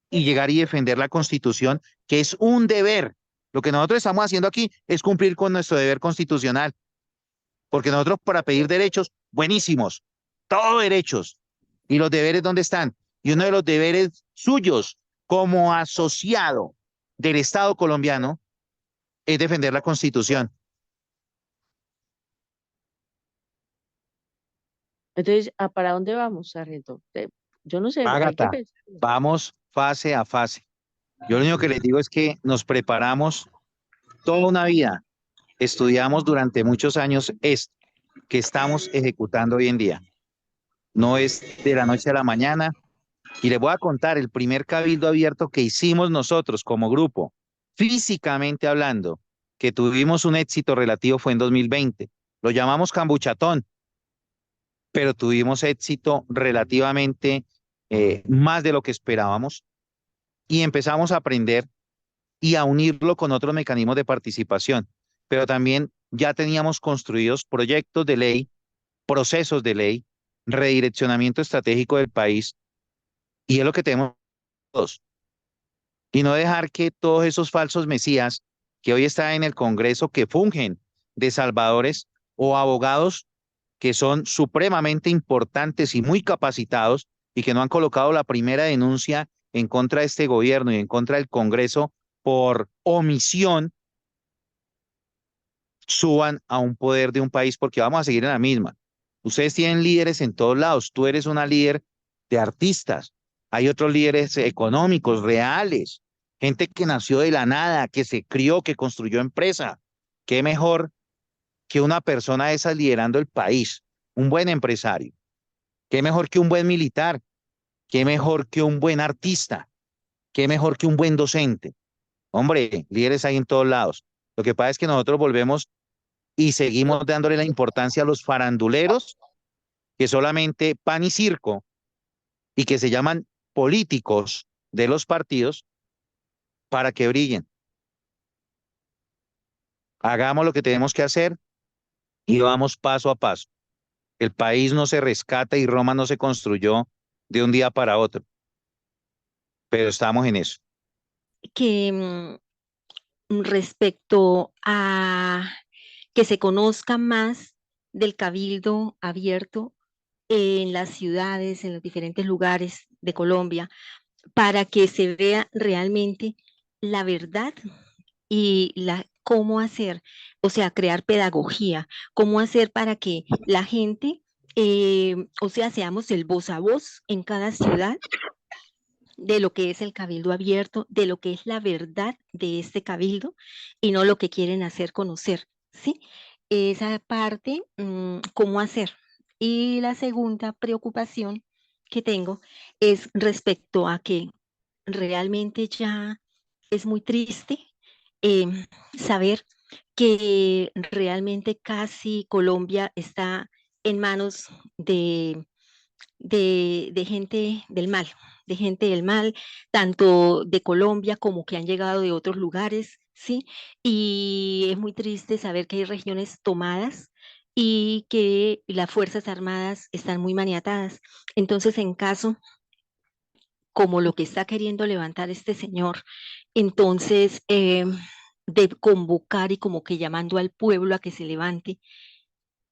y llegar y defender la Constitución, que es un deber. Lo que nosotros estamos haciendo aquí es cumplir con nuestro deber constitucional, porque nosotros para pedir derechos, buenísimos, todos derechos. ¿Y los deberes dónde están? Y uno de los deberes suyos como asociado del Estado colombiano es defender la Constitución. Entonces, ¿para dónde vamos, sargento? Yo no sé, hay que Ágata, pensar. vamos fase a fase. Yo lo único que les digo es que nos preparamos toda una vida, estudiamos durante muchos años esto que estamos ejecutando hoy en día. No es de la noche a la mañana. Y les voy a contar el primer cabildo abierto que hicimos nosotros como grupo, físicamente hablando, que tuvimos un éxito relativo fue en 2020. Lo llamamos cambuchatón, pero tuvimos éxito relativamente más de lo que esperábamos y empezamos a aprender y a unirlo con otros mecanismos de participación. Pero también ya teníamos construidos proyectos de ley, procesos de ley, redireccionamiento estratégico del país, y es lo que tenemos todos. Y no dejar que todos esos falsos mesías que hoy están en el Congreso, que fungen de salvadores, o abogados que son supremamente importantes y muy capacitados y que no han colocado la primera denuncia en contra de este gobierno y en contra del Congreso por omisión, suban a un poder de un país, porque vamos a seguir en la misma. Ustedes tienen líderes en todos lados. Tú eres una líder de artistas. Hay otros líderes económicos, reales. Gente que nació de la nada, que se crió, que construyó empresa. ¿Qué mejor que una persona de esas liderando el país? Un buen empresario. ¿Qué mejor que un buen militar? ¿Qué mejor que un buen artista? ¿Qué mejor que un buen docente? Hombre, líderes hay en todos lados. Lo que pasa es que nosotros volvemos y seguimos dándole la importancia a los faranduleros, que solamente pan y circo, y que se llaman políticos de los partidos, para que brillen. Hagamos lo que tenemos que hacer y vamos paso a paso. El país no se rescata y Roma no se construyó de un día para otro, pero estamos en eso. Que respecto a que se conozca más del cabildo abierto en las ciudades, en los diferentes lugares de Colombia, para que se vea realmente la verdad y cómo hacer, o sea, crear pedagogía, cómo hacer para que la gente, o sea, seamos el voz a voz en cada ciudad de lo que es el cabildo abierto, de lo que es la verdad de este cabildo y no lo que quieren hacer conocer, ¿sí? Esa parte, ¿cómo hacer? Y la segunda preocupación que tengo es respecto a que realmente ya es muy triste saber que realmente casi Colombia está en manos de gente del mal, tanto de Colombia como que han llegado de otros lugares, ¿sí? Y es muy triste saber que hay regiones tomadas y que las Fuerzas Armadas están muy maniatadas. Entonces, en caso como lo que está queriendo levantar este señor, entonces de convocar y como que llamando al pueblo a que se levante,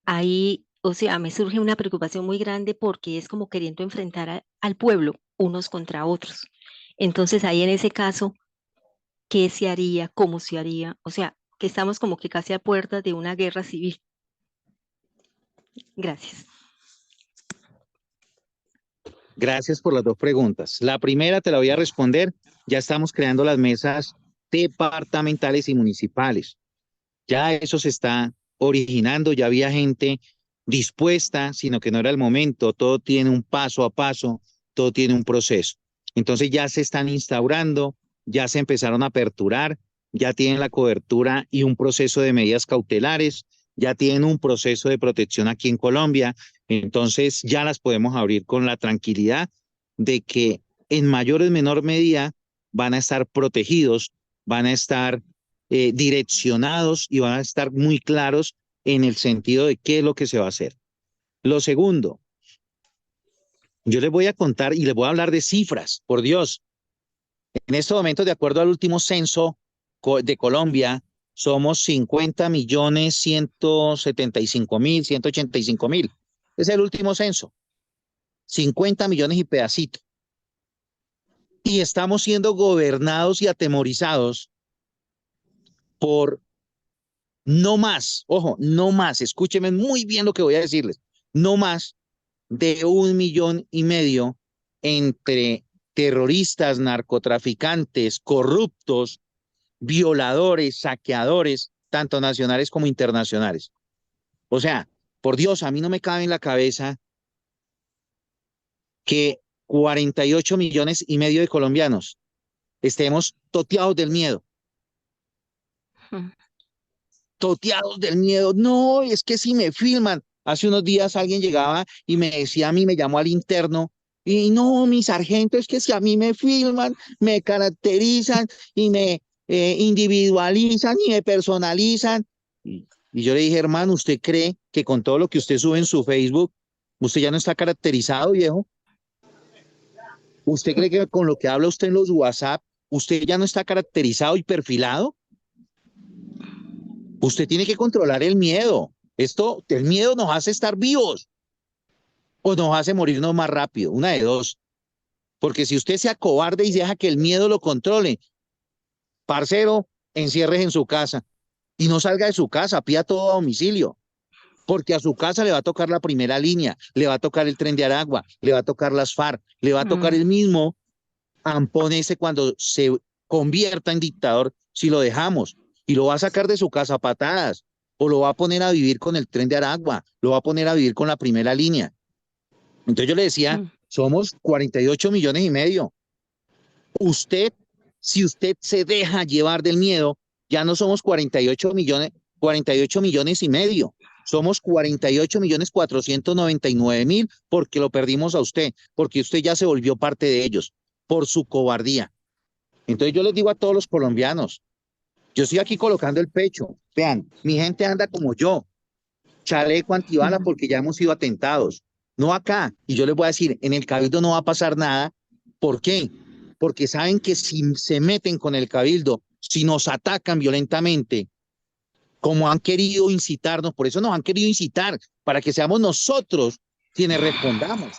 ahí, o sea, me surge una preocupación muy grande porque es como queriendo enfrentar al pueblo unos contra otros. Entonces ahí en ese caso, ¿qué se haría? ¿Cómo se haría? O sea, que estamos como que casi a puertas de una guerra civil. Gracias. Gracias por las dos preguntas. La primera te la voy a responder. Ya estamos creando las mesas departamentales y municipales. Ya eso se está originando, ya había gente dispuesta, sino que no era el momento. Todo tiene un paso a paso, todo tiene un proceso. Entonces ya se están instaurando, ya se empezaron a aperturar, ya tienen la cobertura y un proceso de medidas cautelares, ya tienen un proceso de protección aquí en Colombia. Entonces ya las podemos abrir con la tranquilidad de que en mayor o menor medida van a estar protegidos, van a estar direccionados y van a estar muy claros en el sentido de qué es lo que se va a hacer. Lo segundo, yo les voy a contar y les voy a hablar de cifras, por Dios. En estos momentos, de acuerdo al último censo de Colombia, somos 50.175.000, 185.000. Es el último censo. 50 millones y pedacito. Y estamos siendo gobernados y atemorizados por no más, ojo, no más, escúchenme muy bien lo que voy a decirles, no más de 1,5 millones entre terroristas, narcotraficantes, corruptos, violadores, saqueadores, tanto nacionales como internacionales. O sea, por Dios, a mí no me cabe en la cabeza que 48,5 millones de colombianos estemos toteados del miedo. toteados del miedo. No, es que si me filman. Hace unos días alguien llegaba y me decía a mí, me llamó al interno, y no, mi sargento, es que si a mí me filman, me caracterizan y me individualizan y me personalizan. Y yo le dije, hermano, ¿usted cree que con todo lo que usted sube en su Facebook, usted ya no está caracterizado, viejo? ¿Usted cree que con lo que habla usted en los WhatsApp, usted ya no está caracterizado y perfilado? Usted tiene que controlar el miedo. El miedo nos hace estar vivos o nos hace morirnos más rápido, una de dos. Porque si usted se acobarde y deja que el miedo lo controle, parcero, enciérrese en su casa y no salga de su casa, pida todo a domicilio. Porque a su casa le va a tocar la primera línea, le va a tocar el Tren de Aragua, le va a tocar las FARC, le va a tocar el mismo ampón ese cuando se convierta en dictador, si lo dejamos, y lo va a sacar de su casa a patadas, o lo va a poner a vivir con el Tren de Aragua, lo va a poner a vivir con la primera línea. Entonces yo le decía, somos 48 millones y medio. Usted, si usted se deja llevar del miedo, ya no somos 48 millones y medio. Somos 48 millones 499 mil porque lo perdimos a usted, porque usted ya se volvió parte de ellos, por su cobardía. Entonces yo les digo a todos los colombianos, yo estoy aquí colocando el pecho. Vean, mi gente anda como yo, chaleco antibala porque ya hemos sido atentados. No acá. Y yo les voy a decir, en el Cabildo no va a pasar nada. ¿Por qué? Porque saben que si se meten con el Cabildo, si nos atacan violentamente, como han querido incitarnos, por eso nos han querido incitar, para que seamos nosotros quienes respondamos.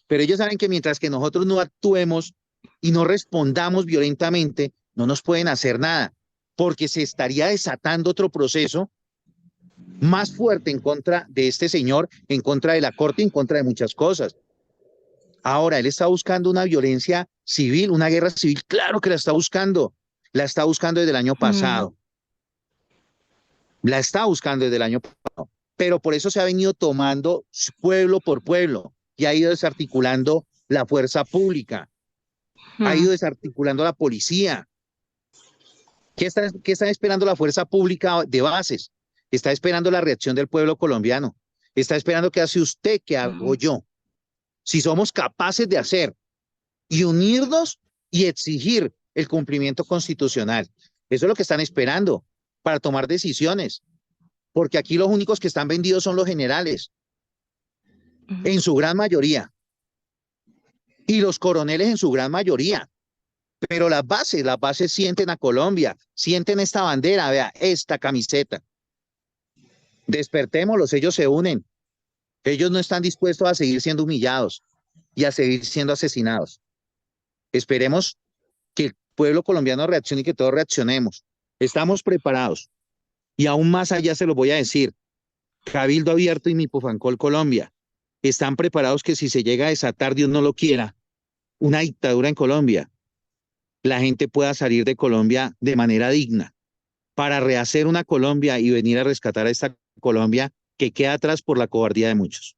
Pero ellos saben que mientras que nosotros no actuemos y no respondamos violentamente, no nos pueden hacer nada, porque se estaría desatando otro proceso más fuerte en contra de este señor, en contra de la Corte, en contra de muchas cosas. Ahora, él está buscando una violencia civil, una guerra civil, claro que la está buscando desde el año pasado. La está buscando desde el año pasado, pero por eso se ha venido tomando pueblo por pueblo y ha ido desarticulando la fuerza pública, ha ido desarticulando la policía. ¿Qué está esperando la fuerza pública de bases? Está esperando la reacción del pueblo colombiano. Está esperando qué hace usted, qué hago yo. Si somos capaces de hacer y unirnos y exigir el cumplimiento constitucional. Eso es lo que están esperando para tomar decisiones. Porque aquí los únicos que están vendidos son los generales, en su gran mayoría. Y los coroneles en su gran mayoría. Pero las bases sienten a Colombia, sienten esta bandera, vea, esta camiseta. Despertémoslos, ellos se unen. Ellos no están dispuestos a seguir siendo humillados y a seguir siendo asesinados. Esperemos que el pueblo colombiano reaccione y que todos reaccionemos. Estamos preparados. Y aún más allá se lo voy a decir. Cabildo Abierto y Mipofancol Colombia están preparados que si se llega a desatar, Dios no lo quiera, una dictadura en Colombia, la gente pueda salir de Colombia de manera digna para rehacer una Colombia y venir a rescatar a esta Colombia que queda atrás por la cobardía de muchos.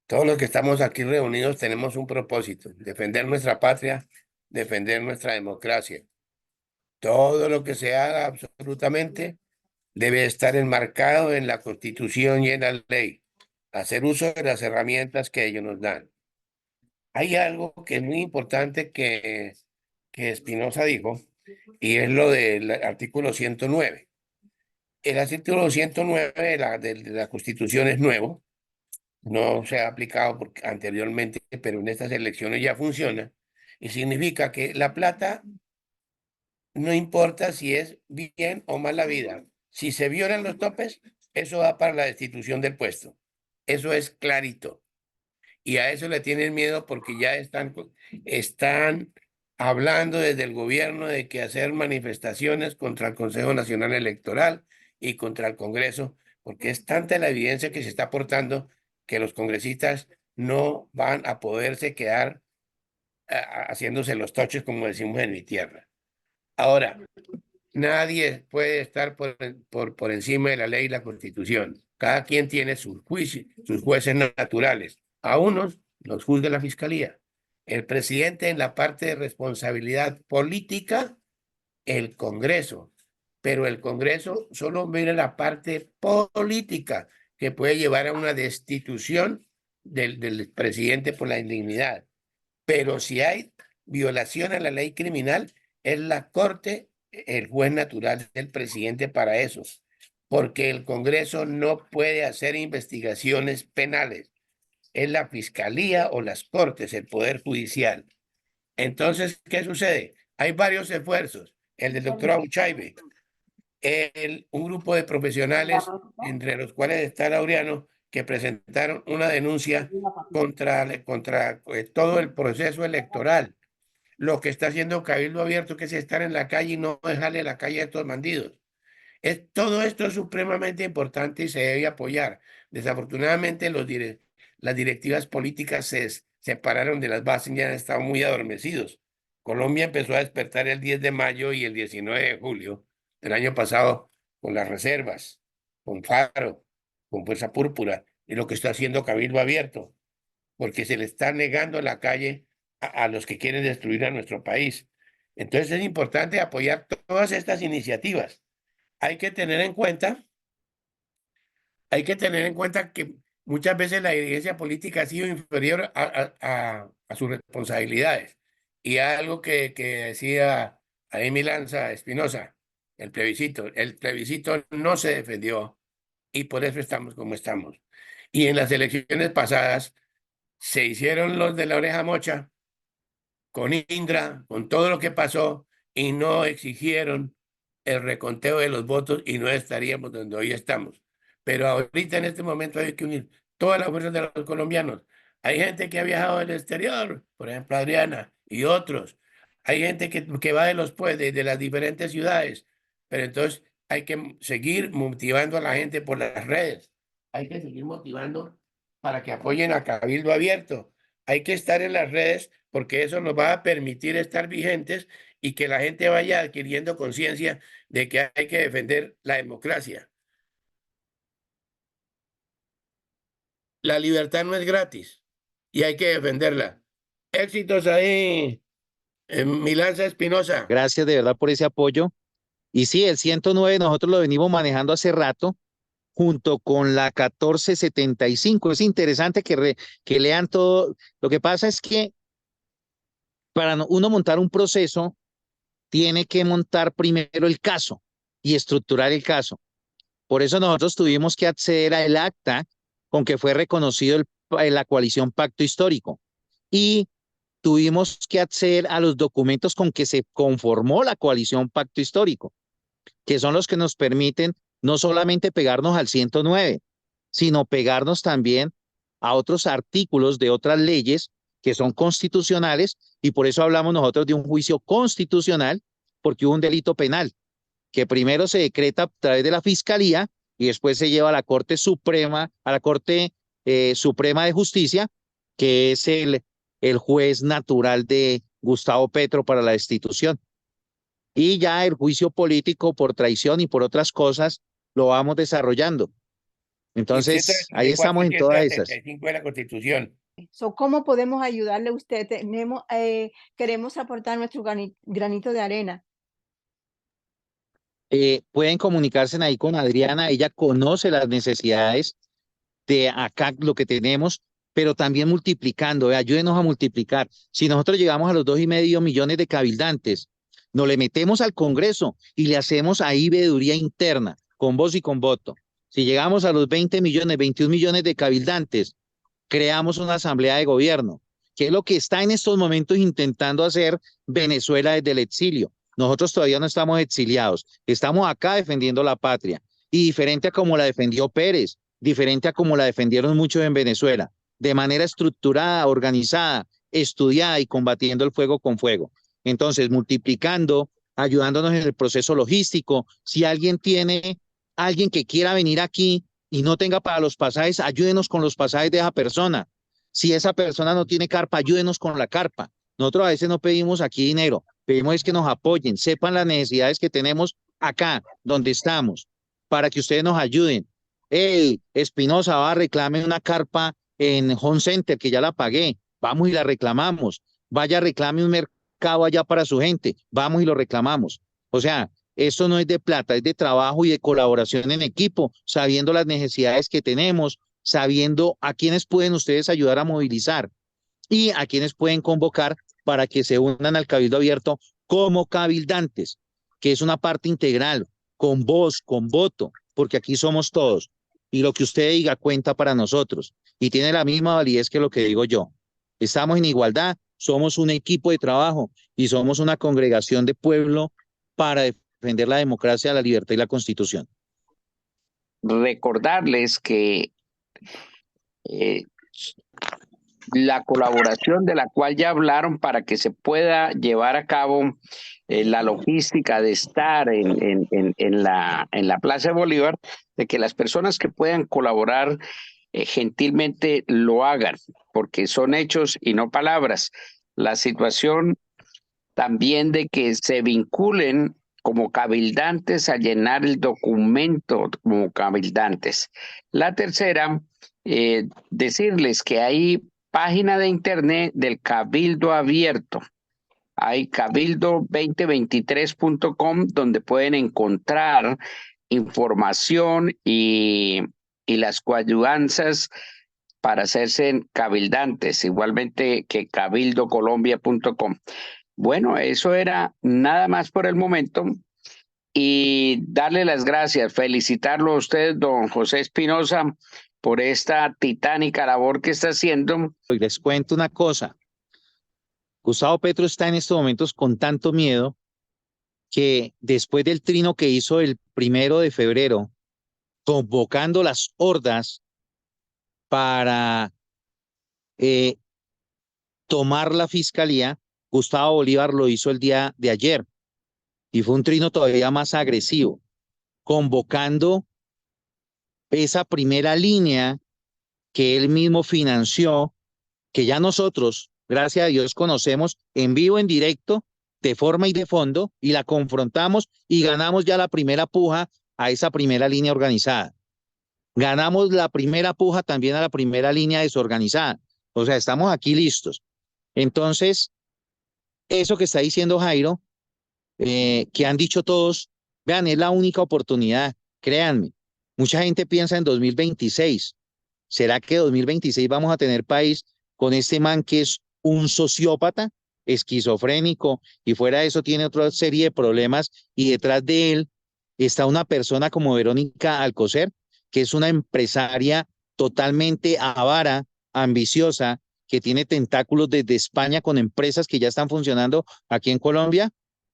Todos los que estamos aquí reunidos tenemos un propósito: defender nuestra patria, defender nuestra democracia. Todo lo que se haga absolutamente debe estar enmarcado en la Constitución y en la ley. Hacer uso de las herramientas que ellos nos dan. Hay algo que es muy importante que Espinosa dijo, y es lo del artículo 109. El artículo 109 de la Constitución es nuevo, no se ha aplicado anteriormente, pero en estas elecciones ya funciona, y significa que la plata no importa si es bien o mal la vida. Si se violan los topes, eso va para la destitución del puesto. Eso es clarito. Y a eso le tienen miedo porque ya están hablando desde el gobierno de que hacer manifestaciones contra el Consejo Nacional Electoral y contra el Congreso, porque es tanta la evidencia que se está aportando que los congresistas no van a poderse quedar haciéndose los toches, como decimos en mi tierra. Ahora, nadie puede estar por encima de la ley y la Constitución. Cada quien tiene sus jueces naturales. A unos los juzga la Fiscalía. El presidente en la parte de responsabilidad política, el Congreso. pero el Congreso solo mira la parte política que puede llevar a una destitución del presidente por la indignidad. Pero si hay violación a la ley criminal, es la Corte el juez natural del presidente para eso, porque el Congreso no puede hacer investigaciones penales. Es la Fiscalía o las Cortes, el Poder Judicial. Entonces, ¿qué sucede? Hay varios esfuerzos. El del doctor Abuchaibe, un grupo de profesionales, entre los cuales está Laureano, que presentaron una denuncia contra todo el proceso electoral. Lo que está haciendo Cabildo Abierto, que es estar en la calle y no dejarle la calle a estos bandidos. Todo esto es supremamente importante y se debe apoyar. Desafortunadamente, las directivas políticas se separaron de las bases y han estado muy adormecidos. Colombia empezó a despertar el 10 de mayo y el 19 de julio del año pasado con las reservas, con Faro, con Fuerza Púrpura, y lo que está haciendo Cabildo Abierto, porque se le está negando la calle a los que quieren destruir a nuestro país. Entonces es importante apoyar todas estas iniciativas. Hay que tener en cuenta que muchas veces la dirigencia política ha sido inferior a sus responsabilidades. Y algo que decía ahí Milanza Espinosa, el plebiscito no se defendió y por eso estamos como estamos. Y en las elecciones pasadas se hicieron los de la oreja mocha con Indra, con todo lo que pasó, y no exigieron el reconteo de los votos y no estaríamos donde hoy estamos. Pero ahorita en este momento hay que unir todas las fuerzas de los colombianos. Hay gente que ha viajado del exterior, por ejemplo Adriana y otros. Hay gente que va de las diferentes ciudades, pero entonces hay que seguir motivando a la gente por las redes. Hay que seguir motivando para que apoyen a Cabildo Abierto. Hay que estar en las redes porque eso nos va a permitir estar vigentes y que la gente vaya adquiriendo conciencia de que hay que defender la democracia. La libertad no es gratis y hay que defenderla. Éxitos ahí, Milanza Espinosa. Gracias de verdad por ese apoyo. Y sí, el 109 nosotros lo venimos manejando hace rato junto con la 1475. Es interesante que lean todo. Lo que pasa es que para uno montar un proceso, tiene que montar primero el caso y estructurar el caso. Por eso nosotros tuvimos que acceder al acta con que fue reconocido la coalición Pacto Histórico y tuvimos que acceder a los documentos con que se conformó la coalición Pacto Histórico, que son los que nos permiten no solamente pegarnos al 109, sino pegarnos también a otros artículos de otras leyes que son constitucionales, y por eso hablamos nosotros de un juicio constitucional, porque hubo un delito penal que primero se decreta a través de la Fiscalía y después se lleva a la Corte Suprema, Suprema de Justicia, que es el juez natural de Gustavo Petro para la destitución. Y ya el juicio político por traición y por otras cosas lo vamos desarrollando. Entonces, ahí estamos en todas esas. De la Constitución. ¿Cómo podemos ayudarle a usted? Queremos aportar nuestro granito de arena. Pueden comunicarse ahí con Adriana, ella conoce las necesidades de acá, lo que tenemos, pero también multiplicando, ayúdenos a multiplicar. Si nosotros llegamos a los 2,5 millones de cabildantes, nos le metemos al Congreso y le hacemos ahí veeduría interna, con voz y con voto. Si llegamos a los 20 millones, 21 millones de cabildantes, creamos una asamblea de gobierno, que es lo que está en estos momentos intentando hacer Venezuela desde el exilio. Nosotros todavía no estamos exiliados, estamos acá defendiendo la patria, y diferente a como la defendió Pérez, diferente a como la defendieron muchos en Venezuela, de manera estructurada, organizada, estudiada y combatiendo el fuego con fuego. Entonces, multiplicando, ayudándonos en el proceso logístico. Si alguien que quiera venir aquí y no tenga para los pasajes, ayúdenos con los pasajes de esa persona. Si esa persona no tiene carpa, ayúdenos con la carpa. Nosotros a veces no pedimos aquí dinero, pedimos es que nos apoyen, sepan las necesidades que tenemos acá, donde estamos, para que ustedes nos ayuden. Hey, Espinosa, va, reclame una carpa en Home Center, que ya la pagué, vamos y la reclamamos. Vaya, reclame un mercado allá para su gente, vamos y lo reclamamos. O sea, Esto no es de plata, es de trabajo y de colaboración en equipo, sabiendo las necesidades que tenemos, sabiendo a quiénes pueden ustedes ayudar a movilizar y a quienes pueden convocar para que se unan al Cabildo Abierto como cabildantes, que es una parte integral, con voz, con voto, porque aquí somos todos. Y lo que usted diga cuenta para nosotros y tiene la misma validez que lo que digo yo. Estamos en igualdad, somos un equipo de trabajo y somos una congregación de pueblo para defender la democracia, la libertad y la Constitución. Recordarles que la colaboración de la cual ya hablaron para que se pueda llevar a cabo la logística de estar en la Plaza de Bolívar, de que las personas que puedan colaborar gentilmente lo hagan, porque son hechos y no palabras. La situación también de que se vinculen como cabildantes a llenar el documento como cabildantes. La tercera, decirles que hay página de internet del Cabildo Abierto. Hay cabildo2023.com donde pueden encontrar información y las coadyuvanzas para hacerse cabildantes, igualmente que cabildocolombia.com. Bueno, eso era nada más por el momento y darle las gracias, felicitarlo a usted, don José Espinosa, por esta titánica labor que está haciendo. Y les cuento una cosa. Gustavo Petro está en estos momentos con tanto miedo que después del trino que hizo el 1 de febrero, convocando las hordas para tomar la fiscalía, Gustavo Bolívar lo hizo el día de ayer y fue un trino todavía más agresivo, convocando esa primera línea que él mismo financió, que ya nosotros, gracias a Dios, conocemos en vivo, en directo, de forma y de fondo, y la confrontamos y ganamos ya la primera puja a esa primera línea organizada. Ganamos la primera puja también a la primera línea desorganizada. O sea, estamos aquí listos. Entonces, eso que está diciendo Jairo, que han dicho todos, vean, es la única oportunidad, créanme. Mucha gente piensa en 2026. ¿Será que 2026 vamos a tener país con este man que es un sociópata, esquizofrénico, y fuera de eso tiene otra serie de problemas, y detrás de él está una persona como Verónica Alcocer, que es una empresaria totalmente avara, ambiciosa, que tiene tentáculos desde España con empresas que ya están funcionando aquí en Colombia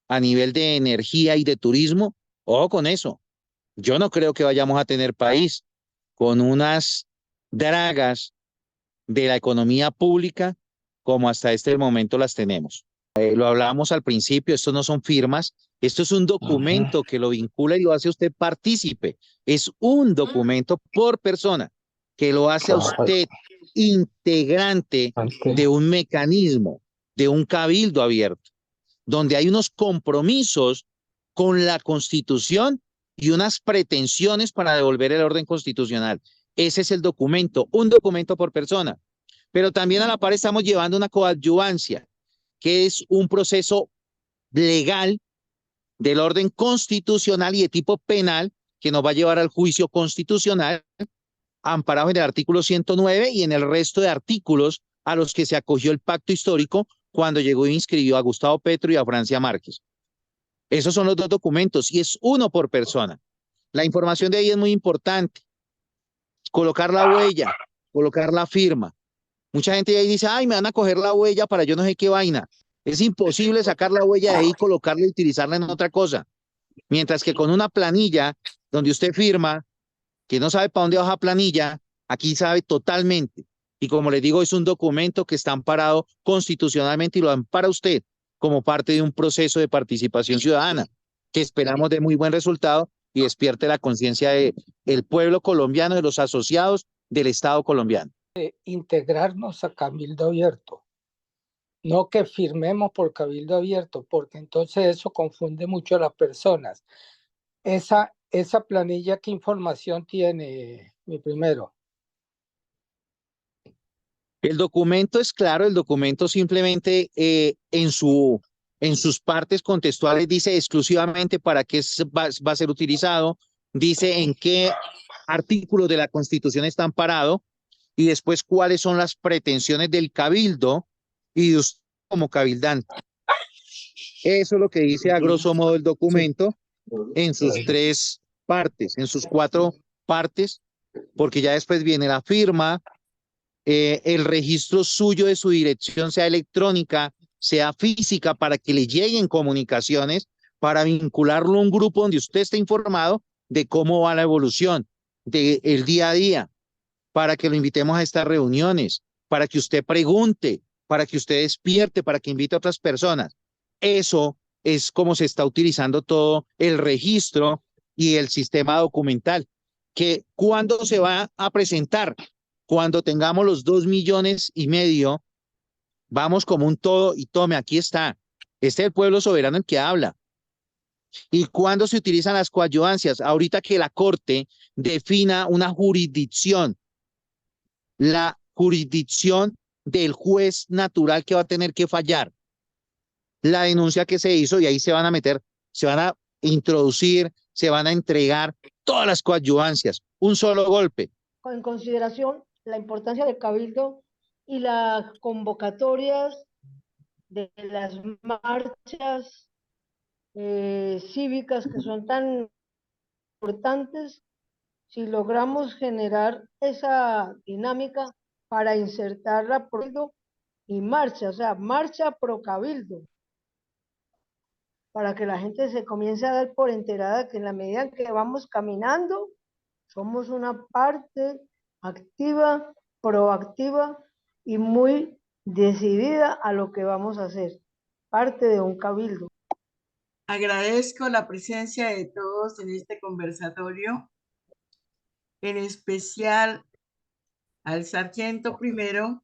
a nivel de energía y de turismo? Ojo con eso. Yo no creo que vayamos a tener país con unas dragas de la economía pública como hasta este momento las tenemos. Lo hablábamos al principio, esto no son firmas, esto es un documento que lo vincula y lo hace usted partícipe. Es un documento por persona que lo hace a usted integrante de un mecanismo, de un cabildo abierto, donde hay unos compromisos con la Constitución y unas pretensiones para devolver el orden constitucional. Ese es el documento, un documento por persona. Pero también a la par estamos llevando una coadyuvancia, que es un proceso legal del orden constitucional y de tipo penal que nos va a llevar al juicio constitucional, amparado en el artículo 109 y en el resto de artículos a los que se acogió el pacto histórico cuando llegó e inscribió a Gustavo Petro y a Francia Márquez. Esos son los dos documentos y es uno por persona. La información de ahí es muy importante. Colocar la huella, colocar la firma. Mucha gente ahí dice, ay, me van a coger la huella para yo no sé qué vaina. Es imposible sacar la huella de ahí, colocarla y utilizarla en otra cosa. Mientras que con una planilla donde usted firma, que no sabe para dónde va la planilla, aquí sabe totalmente. Y como les digo, es un documento que está amparado constitucionalmente y lo ampara usted como parte de un proceso de participación ciudadana que esperamos de muy buen resultado y despierte la conciencia del pueblo colombiano, de los asociados del Estado colombiano. Integrarnos a Cabildo Abierto, no que firmemos por Cabildo Abierto, porque entonces eso confunde mucho a las personas. Esa planilla, ¿qué información tiene, mi primero? El documento es claro, el documento simplemente en su En sus partes contextuales dice exclusivamente para qué va a ser utilizado, dice en qué artículos de la Constitución está amparado y después cuáles son las pretensiones del cabildo y de usted como cabildante. Eso es lo que dice a grosso modo el documento en sus 3 partes, en sus 4 partes, porque ya después viene la firma, el registro suyo de su dirección, sea electrónica, sea física, para que le lleguen comunicaciones, para vincularlo a un grupo donde usted esté informado de cómo va la evolución del día a día, para que lo invitemos a estas reuniones, para que usted pregunte, para que usted despierte, para que invite a otras personas. Eso es como se está utilizando todo el registro y el sistema documental, que cuando se va a presentar, cuando tengamos los 2,5 millones, vamos como un todo y tome, aquí está. Este es el pueblo soberano el que habla. ¿Y cuándo se utilizan las coadyuvancias? Ahorita que la Corte defina una jurisdicción, la jurisdicción del juez natural que va a tener que fallar. La denuncia que se hizo y ahí se van a meter, se van a introducir, se van a entregar todas las coadyuvancias, un solo golpe. En consideración la importancia del cabildo y las convocatorias de las marchas cívicas que son tan importantes, si logramos generar esa dinámica para insertarla por cabildo y marcha, o sea, marcha pro cabildo, para que la gente se comience a dar por enterada que en la medida en que vamos caminando, somos una parte activa, proactiva y muy decidida a lo que vamos a hacer, parte de un cabildo. Agradezco la presencia de todos en este conversatorio, en especial al sargento primero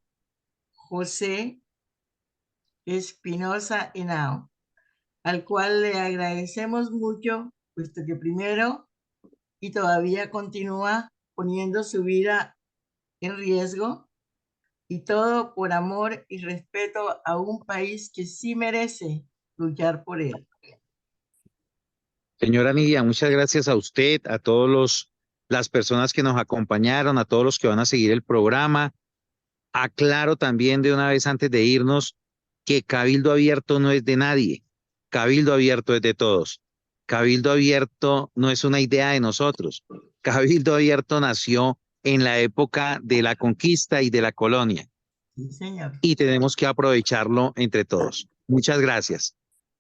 José Espinosa Henao, al cual le agradecemos mucho, puesto que primero y todavía continúa poniendo su vida en riesgo, y todo por amor y respeto a un país que sí merece luchar por él. Señora Nidia, muchas gracias a usted, a todos las personas que nos acompañaron, a todos los que van a seguir el programa. Aclaro también de una vez antes de irnos que Cabildo Abierto no es de nadie. Cabildo Abierto es de todos. Cabildo Abierto no es una idea de nosotros. Cabildo Abierto nació en la época de la conquista y de la colonia. Sí, señor. Y tenemos que aprovecharlo entre todos. Muchas gracias.